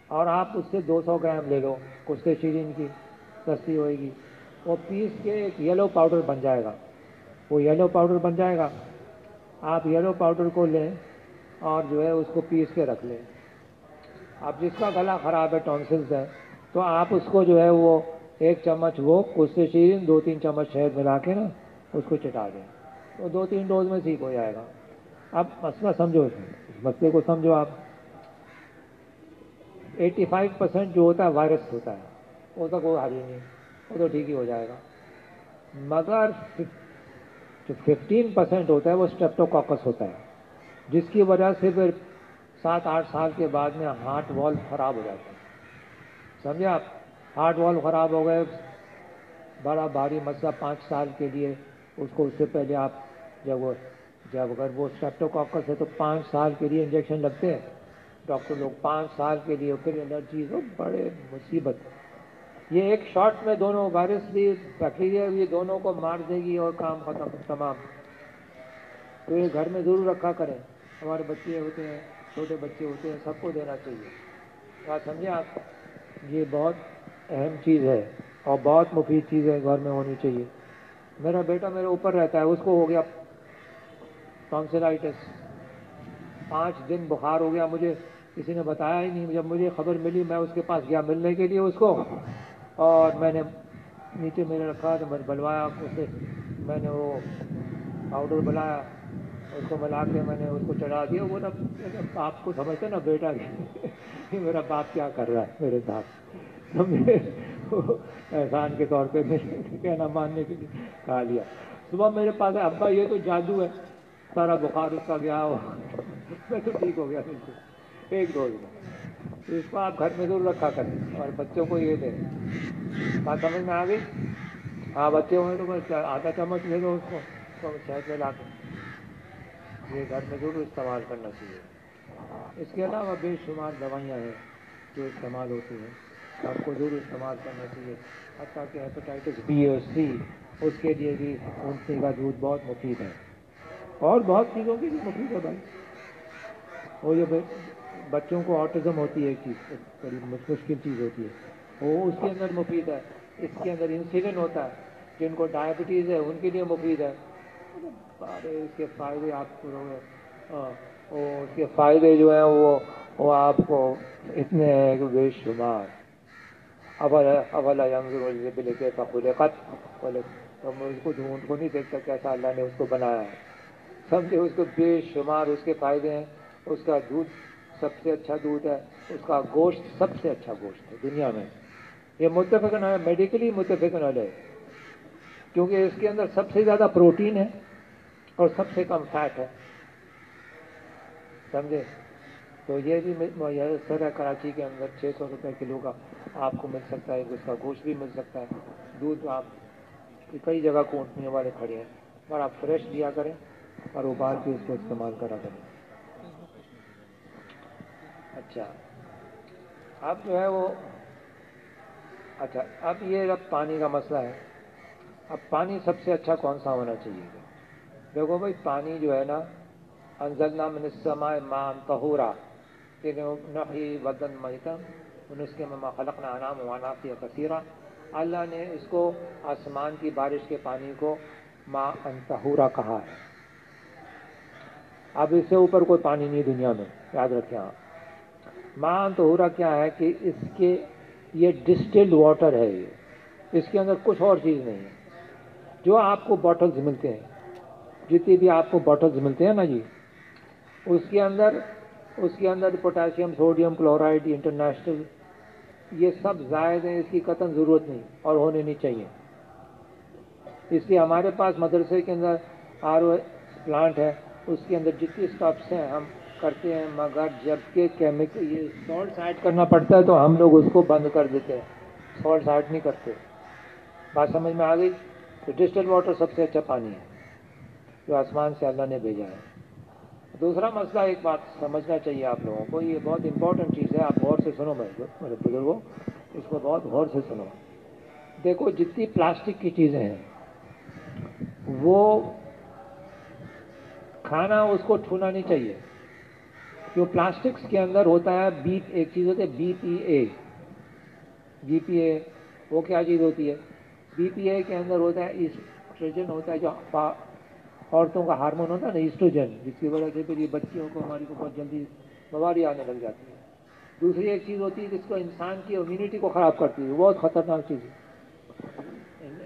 اور آپ اس سے 200 گرام لے لو کشتے شیرین کی، سستی ہوئے گی، وہ پیس کے ایک یلو پاؤڈر بن جائے گا، وہ یلو پاؤڈر بن جائے گا۔ آپ یلو پاؤڈر کو لیں اور جو ہے اس کو پیس کے رکھ لیں۔ اب جس کا گلا خراب ہے، ٹونسلز ہے، تو آپ اس کو جو ہے وہ 1 چمچ وہ کشتے شیرین 2-3 چمچ شہد ملا کے نا اس کو چٹا دیں، تو 2-3 ڈوز میں ٹھیک ہو جائے گا۔ اب مسئلہ سمجھو، اس مسئلے کو سمجھو آپ۔ 85% جو ہوتا ہے وائرس ہوتا ہے، وہ تو کوئی حل ہی نہیں، وہ تو ٹھیک ہی ہو جائے گا، مگر جو 15% ہوتا ہے وہ اسٹریپٹوکوکس ہوتا ہے، جس کی وجہ سے پھر 7-8 سال کے بعد میں ہارٹ والو خراب ہو جاتا ہے، سمجھے آپ؟ ہارٹ والو خراب ہو گئے، بڑا بھاری مسئلہ 5 سال کے لیے اس کو۔ اس سے پہلے آپ جب اگر وہ اسٹریپٹوکوکس ہے تو 5 سال کے لیے انجیکشن لگتے ہیں ڈاکٹر لوگ، 5 سال کے لیے، پھر الرجیز، بڑے مصیبت۔ یہ ایک شاٹ میں دونوں وائرس بھی بیکٹیریا بھی دونوں کو مار دے گی اور کام ختم تمام۔ تو یہ گھر میں ضرور رکھا کریں، ہمارے بچے ہوتے ہیں، چھوٹے بچے ہوتے ہیں، سب کو دینا چاہیے، بات سمجھیں آپ؟ یہ بہت اہم چیز ہے اور بہت مفید چیز ہے، گھر میں ہونی چاہیے۔ میرا بیٹا میرے اوپر رہتا ہے، اس کو ہو گیا ٹانسلائٹس، 5 دن بخار ہو گیا، مجھے کسی نے بتایا ہی نہیں۔ جب مجھے خبر ملی میں اس کے پاس گیا ملنے کے لیے اس کو، اور میں نے نیچے میں نے رکھا تو میں نے بلوایا اسے، میں نے وہ پاؤڈر بلایا، اس کو ملا کے میں نے اس کو چڑھا دیا۔ وہ نا باپ کو سمجھتے نا بیٹا کہ میرا باپ کیا کر رہا ہے میرے ساتھ، تو میں احسان کے طور پہ میں کہنا ماننے کے لیے کھا لیا۔ صبح میرے پاس ہے، ابا یہ تو جادو ہے، سارا بخار اس کا گیا ہو میں تو ٹھیک ہو گیا بالکل 1 ڈوز میں۔ اس کو آپ گھر میں ضرور رکھا کریں اور بچوں کو یہ دیں۔ بات سمجھ میں آ گئی؟ ہاں، بچے ہوئے تو بس آدھا چمچ لے دو اس کو شہد میں لا کے، یہ گھر میں ضرور استعمال کرنا چاہیے۔ اس کے علاوہ بے شمار دوائیاں ہیں جو استعمال ہوتی ہیں، آپ کو ضرور استعمال کرنا چاہیے، حتیٰ کہ ہیپاٹائٹس B اور C، اس کے لیے بھی اونٹنی کا دودھ بہت مفید ہے، اور بہت چیزوں کی بھی مفید ہے بھائی۔ وہ جو بچوں کو آٹزم ہوتی ہے، ایک چیز بڑی مشکل چیز ہوتی ہے، وہ اس کے اندر مفید ہے۔ اس کے اندر انسولن ہوتا ہے، جن کو ڈائبٹیز ہے ان کے لیے مفید ہے۔ سارے اس کے فائدے آپ کو اس کے فائدے جو ہیں وہ آپ کو اتنے ہیں کہ بے شمار۔ اولا ينظر الابل كيف خلقت، تم اس کو اونٹ کو نہیں دیکھتا کیسا اللہ نے اس کو بنایا ہے، سمجھے؟ اس کو بے شمار اس کے فائدے ہیں۔ اس کا دودھ سب سے اچھا دودھ ہے، اس کا گوشت سب سے اچھا گوشت ہے دنیا میں، یہ متفقن ہے، میڈیکلی متفقن ہے، کیونکہ اس کے اندر سب سے زیادہ پروٹین ہے اور سب سے کم فیٹ ہے، سمجھے؟ تو یہ بھی میسر ہے، کراچی کے اندر 600 روپے کلو کا آپ کو مل سکتا ہے، اس کا گوشت بھی مل سکتا ہے، دودھ آپ کئی جگہ کونٹنیوں والے کھڑے ہیں، اور آپ فریش دیا کریں اور ابال کے اس کو استعمال کرا کریں۔ اچھا، اب جو ہے وہ اچھا، اب یہ اب پانی کا مسئلہ ہے۔ اب پانی سب سے اچھا کون سا ہونا چاہیے؟ دیکھو بھائی، پانی جو ہے نا، انزلنا من السماء ماء طہورا، نحیی بدن میتا ونسقی مما خلقنا انعاما واناسیا کثیرا، اللہ نے اس کو آسمان کی بارش کے پانی کو ماء طہورا کہا ہے۔ اب اس سے اوپر کوئی پانی نہیں دنیا میں، یاد رکھیں آپ، مان تو ہو رہا کیا ہے کہ اس کے یہ ڈسٹلڈ واٹر ہے، یہ اس کے اندر کچھ اور چیز نہیں ہے. جو آپ کو باٹلز ملتے ہیں، جتنی بھی آپ کو باٹلز ملتے ہیں نا جی، اس کے اندر پوٹاشیم، سوڈیم کلورائڈ انٹرنیشنل، یہ سب زائد ہیں، اس کی قطعاً ضرورت نہیں اور ہونے نہیں چاہیے. اس لیے ہمارے پاس مدرسے کے اندر آر او پلانٹ ہے، اس کے اندر جتنی اسٹاپس ہیں ہم کرتے ہیں، مگر جب کہ کیمیکل یہ سالٹ ایڈ کرنا پڑتا ہے تو ہم لوگ اس کو بند کر دیتے ہیں، سالٹ ایڈ نہیں کرتے. بات سمجھ میں آ گئی؟ تو ڈسٹل واٹر سب سے اچھا پانی ہے جو آسمان سے اللہ نے بھیجا ہے. دوسرا مسئلہ، ایک بات سمجھنا چاہیے آپ لوگوں کو، یہ بہت امپورٹنٹ چیز ہے، آپ غور سے سنو میرے بزرگوں، اس کو بہت غور سے سنو. دیکھو جتنی پلاسٹک کی چیزیں ہیں وہ کھانا اس کو چھونا نہیں چاہیے. جو پلاسٹکس کے اندر ہوتا ہے ایک چیز ہوتی ہے بی پی اے. وہ کیا چیز ہوتی ہے؟ بی پی اے کے اندر ہوتا ہے ایسٹروجن، ہوتا ہے جو عورتوں کا ہارمون ہوتا ہے نا، ایسٹروجن، جس کی وجہ سے پھر یہ بچیوں کو ہماری کو بہت جلدی بیماری آنے لگ جاتی ہے. دوسری ایک چیز ہوتی ہے جس کو انسان کی امیونٹی کو خراب کرتی ہے، بہت خطرناک چیز ہے،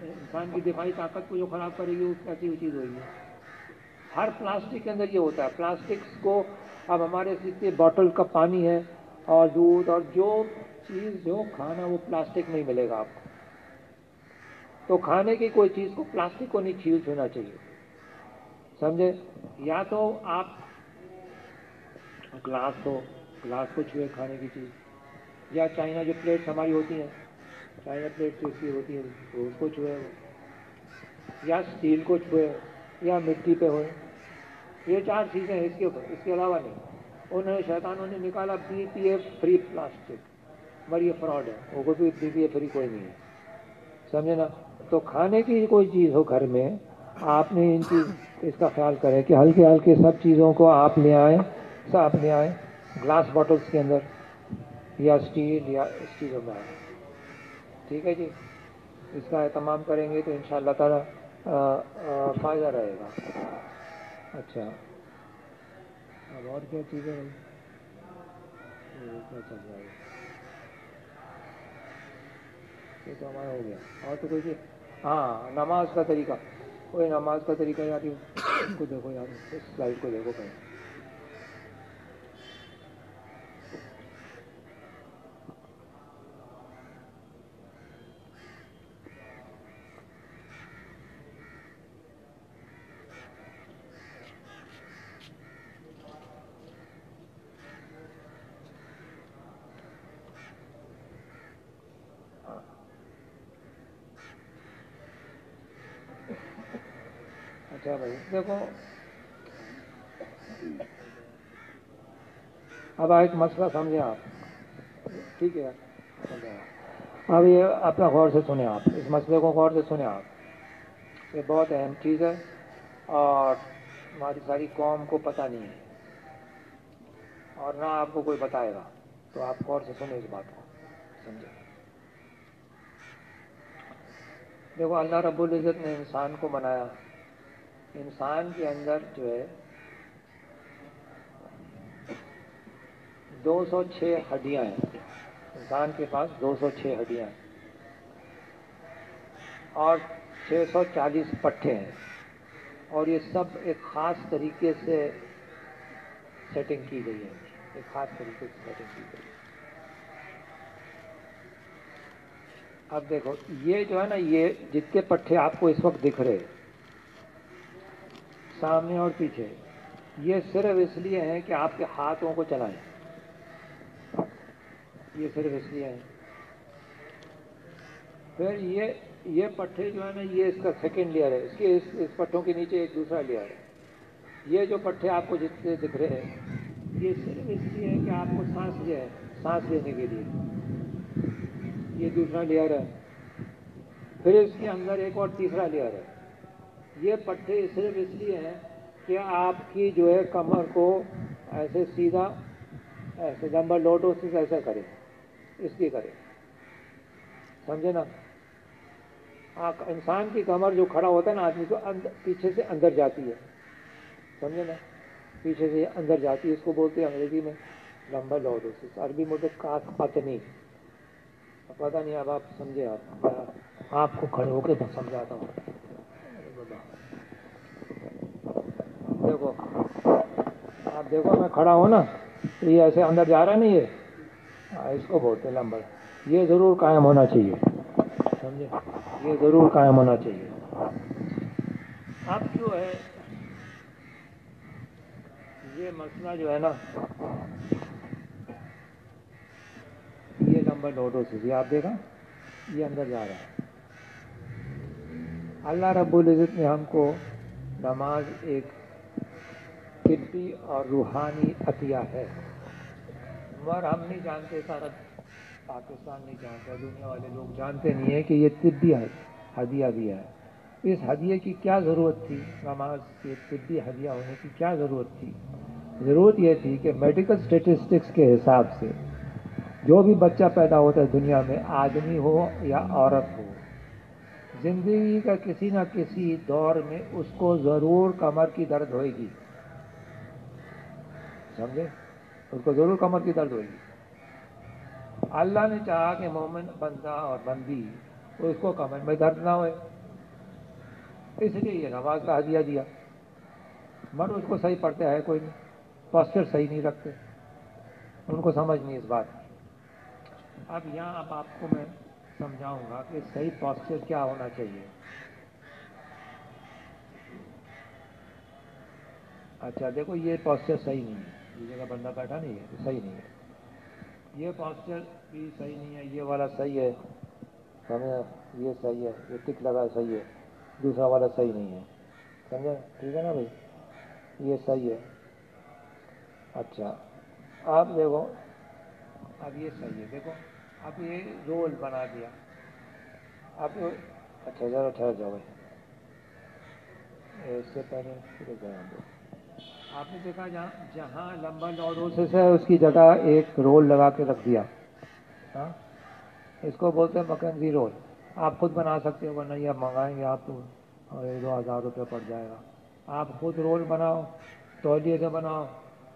انسان کی دفاعی طاقت کو جو خراب کرے گی اس ایسی چیز ہوگی. ہر پلاسٹک کے اندر یہ ہوتا ہے. پلاسٹکس کو اب ہمارے جتنے باٹل کا پانی ہے اور دودھ اور جو چیز جو کھانا وہ پلاسٹک نہیں ملے گا آپ کو. تو کھانے کی کوئی چیز کو پلاسٹک کو نہیں چھونا چاہیے، سمجھے؟ یا تو آپ گلاس کو چھوئے کھانے کی چیز، یا چائنا جو پلیٹس ہماری ہوتی ہیں، چائنا پلیٹس جو اس کی ہوتی ہیں وہ اس کو چھوئے، یا اسٹیل کو چھوئے، یا مٹی پہ ہوئے. یہ 4 چیزیں ہیں، اس کے علاوہ نہیں. انہوں نے شیطانوں نے نکالا B P a free plastic, مگر یہ فراڈ ہے، وہ کوئی بی پی اے فری کوئی نہیں ہے، سمجھے نا؟ تو کھانے کی کوئی چیز ہو گھر میں، آپ نے اس کا خیال کریں کہ ہلکے سب چیزوں کو آپ لے آئیں، گلاس باٹلس کے اندر یا اسٹیل یا اس چیزوں میں آئیں. ٹھیک ہے جی، اس کا اہتمام کریں گے تو انشاءاللہ تعالی فائدہ رہے گا. اچھا، اب اور کیا چیزیں رہی؟ کیا چل رہا ہے؟ یہ تو ہمارا ہو گیا. اور تو کوئی چیز؟ ہاں، نماز کا طریقہ. کوئی نماز کا طریقہ یاد ہی اس کو دیکھو یار، اس سلائڈ کو دیکھو پہلے. اچھا بھائی دیکھو، اب ایک مسئلہ سمجھیں آپ، ٹھیک ہے؟ اب یہ اپنا غور سے سنیں، آپ اس مسئلے کو غور سے سنیں. آپ یہ بہت اہم چیز ہے اور ہماری ساری قوم کو پتہ نہیں ہے اور نہ آپ کو کوئی بتائے گا، تو آپ غور سے سنیں اس بات کو، سمجھیں. دیکھو اللہ رب العزت نے انسان کو بنایا، انسان کے اندر جو ہے 206 ہڈیاں ہیں. انسان کے پاس 206 ہڈیاں ہیں اور 640 پٹھے ہیں، اور یہ سب ایک خاص طریقے سے سیٹنگ کی گئی ہے، ایک خاص طریقے سے سیٹنگ کی گئی ہے. اب دیکھو یہ جو ہے نا، یہ جتنے پٹھے آپ کو اس وقت دکھ رہے سامنے اور پیچھے، یہ صرف اس لیے ہیں کہ آپ کے ہاتھوں کو چلائیں. یہ صرف اس لیے ہیں. پھر یہ پٹھے جو ہے نا، یہ اس کا سیکنڈ لیئر ہے. اس پٹھوں کے نیچے ایک دوسرا لیئر ہے. یہ جو پٹھے آپ کو جتنے دکھ رہے ہیں، یہ صرف اس لیے ہے کہ آپ کو سانس لینے کے لیے. یہ دوسرا لیئر ہے. پھر اس کے اندر ایک اور تیسرا لیئر ہے. یہ پٹھے صرف اس لیے ہیں کہ آپ کی جو ہے کمر کو ایسے سیدھا، ایسے لمبا لوٹو سے ایسا کریں، اس لیے کریں، سمجھے نا؟ انسان کی کمر جو کھڑا ہوتا ہے نا آدمی کو، پیچھے سے اندر جاتی ہے، سمجھے نا؟ پیچھے سے اندر جاتی ہے، اس کو بولتے ہیں انگریزی میں لمبا لورڈوسس، عربی میں قطنی، پتہ نہیں اب آپ سمجھے، آپ کو کھڑے ہو کے سمجھاتا ہوں. دیکھو آپ دیکھو میں کھڑا ہوں نا، تو یہ ایسے اندر جا رہا نہیں ہے، اس کو بولتے ہیں لمبا. یہ ضرور قائم ہونا چاہیے، سمجھے، یہ ضرور قائم ہونا چاہیے. اب جو ہے یہ مسئلہ جو ہے نا، یہ لمبا لورڈوسس، یہ آپ دیکھا یہ اندر جا رہا ہے. اللہ رب العزت نے ہم کو نماز ایک طبی اور روحانی عطیہ ہے، مگر ہم نہیں جانتے، سارا پاکستان نہیں جانتا، دنیا والے لوگ جانتے نہیں ہیں کہ یہ طبی ہدیہ دیا ہے. اس ہدیے کی کیا ضرورت تھی؟ نماز کے طبی ہدیہ ہونے کی کیا ضرورت تھی؟ ضرورت یہ تھی کہ میڈیکل اسٹیٹسٹکس کے حساب سے جو بھی بچہ پیدا ہوتا ہے دنیا میں، آدمی ہو یا عورت ہو، زندگی کا کسی نہ کسی دور میں اس کو ضرور کمر کی درد ہوئے گی، سمجھے، اس کو ضرور کمر کی درد ہوئے گی. اللہ نے چاہا کہ مومن بندہ اور بندی اس کو کمر میں درد نہ ہوئے، اس لیے یہ نماز کا ہدیہ دیا. مگر اس کو صحیح پڑھتے ہے کوئی نہیں، پاسچر صحیح نہیں رکھتے، ان کو سمجھ نہیں اس بات کی. اب یہاں اب آپ کو میں سمجھاؤں گا کہ صحیح پاسچر کیا ہونا چاہیے. اچھا دیکھو یہ پاسچر صحیح نہیں ہے، یہ جگہ بندہ بیٹھا نہیں ہے، صحیح نہیں ہے. یہ پاسچر بھی صحیح نہیں ہے، یہ والا صحیح ہے، سمجھے، یہ صحیح ہے، یہ ٹک لگا صحیح ہے، دوسرا والا صحیح نہیں ہے، سمجھے، ٹھیک ہے نا بھائی، یہ صحیح ہے. اچھا آپ دیکھو، اب یہ صحیح ہے، دیکھو اب یہ رول بنا دیا. اب اچھا ذرا ٹھہر جاؤ بھائی، اس سے پہلے آپ نے دیکھا جہاں لمبا لورڈوسس ہے اس کی جگہ ایک رول لگا کے رکھ دیا. ہاں اس کو بولتے ہیں مکنزی رول. آپ خود بنا سکتے ہو، ورنہ یہ آپ منگائیں گے آپ تو 1-2 ہزار روپے پڑ جائے گا. آپ خود رول بناؤ، تولیے سے بناؤ،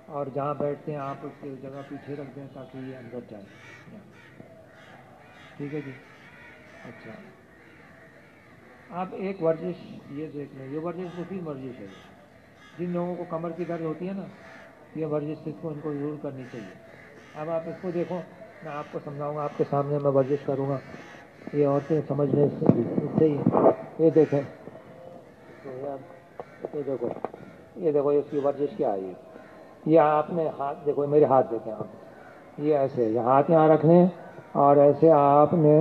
اور جہاں بیٹھتے ہیں آپ اس کی جگہ پیچھے رکھ دیں تاکہ یہ اندر جائے. ٹھیک ہے جی. اچھا آپ ایک ورزش یہ دیکھ لیں، یہ ورزش مفید ورزش ہے. جن لوگوں کو کمر کی درد ہوتی ہے نا، یہ ورزش ان کو ضرور کرنی چاہیے. اب آپ اس کو دیکھو، میں آپ کو سمجھاؤں گا، آپ کے سامنے میں ورزش کروں گا، یہ عورتیں سمجھنے سے ہی. یہ دیکھیں، یہ دیکھو اس کی ورزش کیا ہے. یہ آپ نے ہاتھ دیکھو، میرے ہاتھ دیکھیں آپ، یہ ایسے یہ ہاتھ یہاں رکھنے اور ایسے آپ نے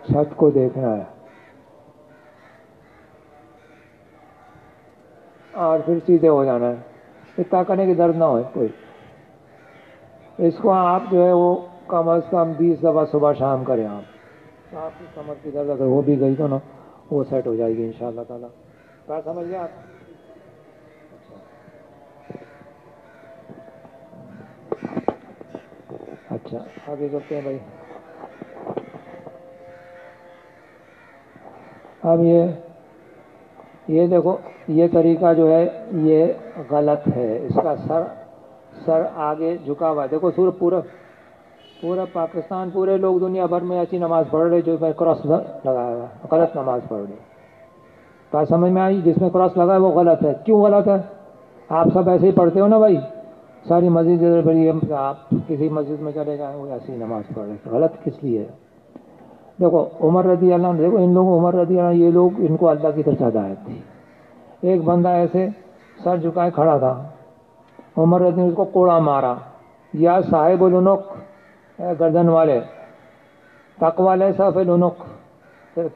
چھت کو دیکھنا ہے اور پھر سیدھے ہو جانا ہے. اتنا کرنے کی درد نہ ہوئے کوئی. اس کو آپ جو ہے وہ کم از کم 20 دفعہ صبح شام کریں. آپ کی کمر کی درد اگر ہو بھی گئی تو نا، وہ سیٹ ہو جائے گی انشاءاللہ تعالیٰ. بات سمجھ گئے آپ؟ اچھا آگے چلتے ہیں بھائی. اب یہ دیکھو، یہ طریقہ جو ہے یہ غلط ہے. اس کا سر آگے جھکا ہوا ہے. دیکھو سورج پورا پاکستان، پورے لوگ دنیا بھر میں ایسی نماز پڑھ رہے جو میں کراس لگایا ہوا ہے، غلط نماز پڑھ رہے. بات سمجھ میں آئی؟ جس میں کراس لگا ہے وہ غلط ہے. کیوں غلط ہے؟ آپ سب ایسے ہی پڑھتے ہو نا بھائی، ساری مسجد بڑی، آپ کسی مسجد میں چلے جائیں وہ ایسی نماز پڑھ رہے. غلط کس لیے ہے؟ دیکھو عمر رضی اللہ عنہ، دیکھو ان لوگوں عمر رضی اللہ عنہ، یہ لوگ ان کو اللہ کی طرف ہدایت تھی. ایک بندہ ایسے سر جھکائے کھڑا تھا، عمر رضی نے اس کو کوڑا مارا، یا صاحب العنق، گردن والے، تقوی لیسا فی العنق،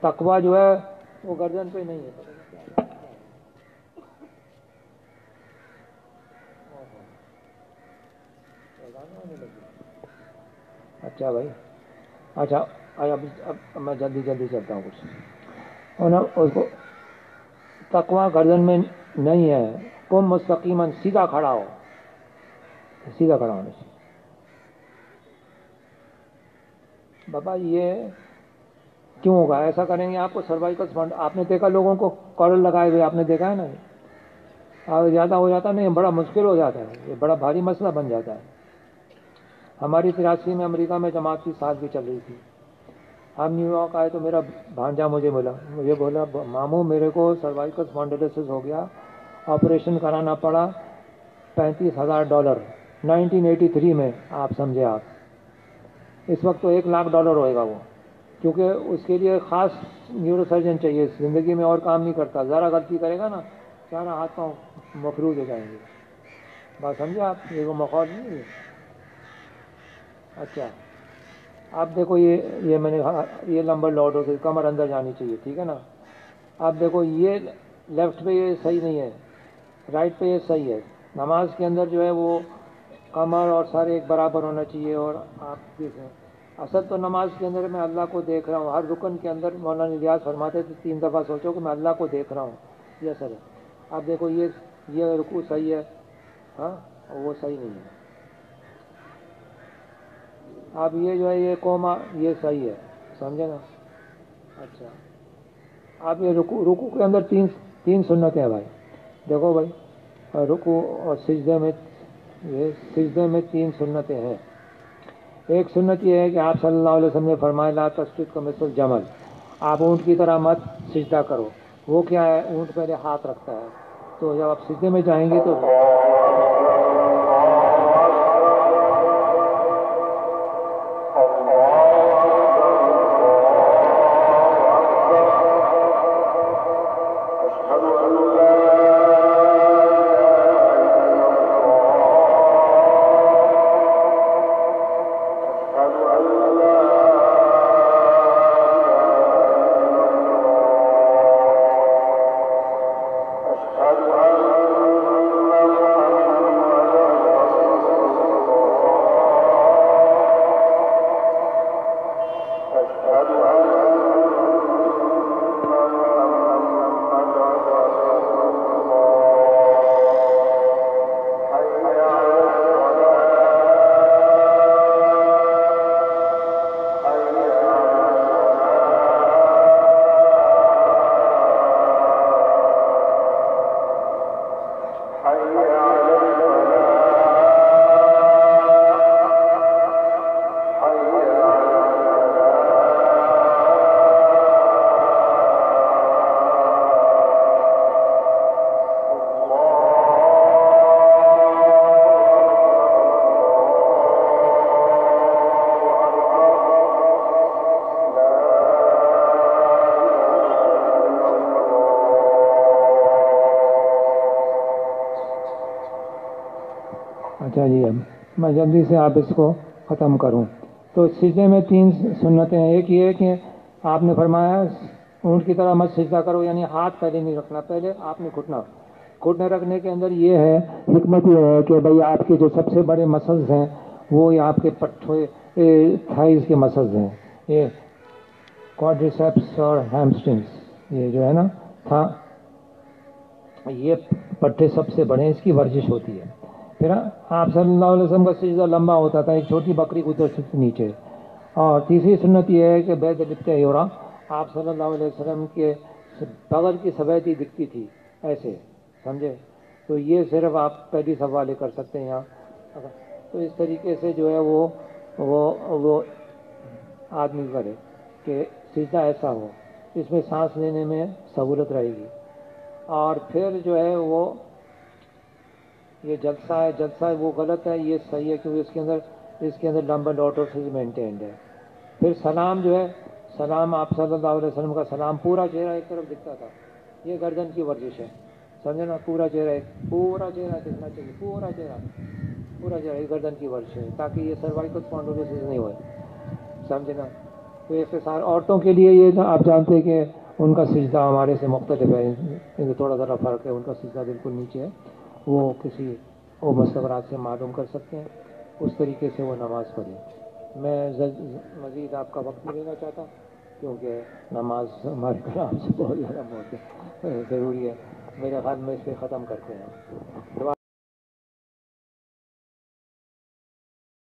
تقوی جو ہے وہ گردن پہ نہیں ہے. اچھا بھائی، اچھا اب میں جلدی چلتا ہوں. کچھ اس کو تقوی گردن میں نہیں ہے. قم مستقیما، سیدھا کھڑا ہو، سیدھا کھڑا ہونے سے. بابا یہ کیوں ہوگا؟ ایسا کریں گے آپ کو سروائکل فنڈ، آپ نے دیکھا لوگوں کو کالر لگائے ہوئے، آپ نے دیکھا ہے نا، اور زیادہ ہو جاتا نہیں، بڑا مشکل ہو جاتا ہے، یہ بڑا بھاری مسئلہ بن جاتا ہے. ہماری 83 میں امریکہ میں جماعت کی سالگرہ چل رہی تھی. ہم نیو یارک آئے تو میرا بھانجا مجھے بولا ماموں میرے کو سروائکل اسپونڈیلوسس ہو گیا, آپریشن کرانا پڑا, $35,000 1983 میں. آپ سمجھے آپ, اس وقت تو $1,00,000 ہوئے گا وہ, کیونکہ اس کے لیے خاص نیورو سرجن چاہیے, زندگی میں اور کام نہیں کرتا, ذرا غلطی کرے گا نا سارا ہاتھ پاؤں مفلوج ہو جائیں گے. بات سمجھے آپ, یہ وہ ماحول نہیں ہے. اچھا اب دیکھو یہ میں نے یہ لمبر لوڈ ہو گئی, کمر اندر جانی چاہیے, ٹھیک ہے نا. اب دیکھو یہ لیفٹ پہ یہ صحیح نہیں ہے, رائٹ پہ یہ صحیح ہے. نماز کے اندر جو ہے وہ کمر اور سر ایک برابر ہونا چاہیے. اور آپ دیکھیں اصل تو نماز کے اندر میں اللہ کو دیکھ رہا ہوں, ہر رکن کے اندر مولانا الیاس فرماتے تھے 3 دفعہ سوچو کہ میں اللہ کو دیکھ رہا ہوں, یہ اصل ہے. اب دیکھو یہ رکوع صحیح ہے, ہاں وہ صحیح نہیں ہے. اب یہ جو ہے یہ کوما یہ صحیح ہے, سمجھے نا. اچھا اب یہ رکوع کے اندر تین سنتیں ہیں بھائی. دیکھو بھائی, رکوع اور سجدے میں 3 سنتیں ہیں. ایک سنت یہ ہے کہ آپ صلی اللہ علیہ وسلم نے فرمایا لا تسجد کمثل الجمل, آپ اونٹ کی طرح مت سجدہ کرو. وہ کیا ہے, اونٹ پہلے ہاتھ رکھتا ہے, تو جب آپ سجدے میں جائیں گے تو اچھا جی, اب میں جلدی سے آپ اس کو ختم کروں. تو سجدے میں 3 سنتیں ہیں. ایک یہ کہ آپ نے فرمایا اونٹ کی طرح مت سجدہ کرو, یعنی ہاتھ پہلے نہیں رکھنا, پہلے آپ نے گھٹنے رکھنے کے اندر یہ ہے حکمت یہ ہے کہ بھائی آپ کے جو سب سے بڑے مسلز ہیں وہ یہ آپ کے پٹھے تھائز کے مسلز ہیں, یہ کوڈریسیپس اور ہیمسٹرنگس, یہ جو ہے نا تھا, یہ پٹھے سب سے بڑے ہیں, اس کی ورزش ہوتی ہے. پھر آپ صلی اللہ علیہ وسلم کا سجدہ لمبا ہوتا تھا, ایک چھوٹی بکری کو تو نیچے. اور تیسری سنت یہ ہے کہ بیت لپتے ہو رہا, آپ صلی اللہ علیہ وسلم کے بغل کی سفیدی دکھتی تھی ایسے, سمجھے. تو یہ صرف آپ پہلی صف والے کر سکتے ہیں یہاں. تو اس طریقے سے جو ہے وہ آدمی کرے کہ سجدہ ایسا ہو, اس میں سانس لینے میں سہولت رہے گی. اور پھر جو ہے وہ یہ جلسہ ہے وہ غلط ہے, یہ صحیح ہے کیونکہ اس کے اندر لمبر لوٹوسز مینٹینڈ ہے. پھر سلام جو ہے, سلام آپ صلی اللہ علیہ وسلم کا سلام پورا چہرہ ایک طرف دکھتا تھا, یہ گردن کی ورزش ہے, سمجھے نا. پورا چہرہ دکھنا چاہیے, پورا چہرہ ایک گردن کی ورزش ہے, تاکہ یہ سروائکل اسپونڈیلوسس نہیں ہوئے, سمجھے نا. تو اس کے ساتھ عورتوں کے لیے یہ آپ جانتے ہیں کہ ان کا سجدہ ہمارے سے مختلف ہے, ان تھوڑا ذرا فرق ہے, ان کا سجدہ بالکل نیچے ہے. وہ کسی اور مستورات سے معلوم کر سکتے ہیں, اس طریقے سے وہ نماز پڑھیں. میں مزید آپ کا وقت نہیں لینا چاہتا کیونکہ نماز ہمارے کلام سے بہت زیادہ ضروری ہے. میرے خیال میں اس پہ ختم کرتے ہیں.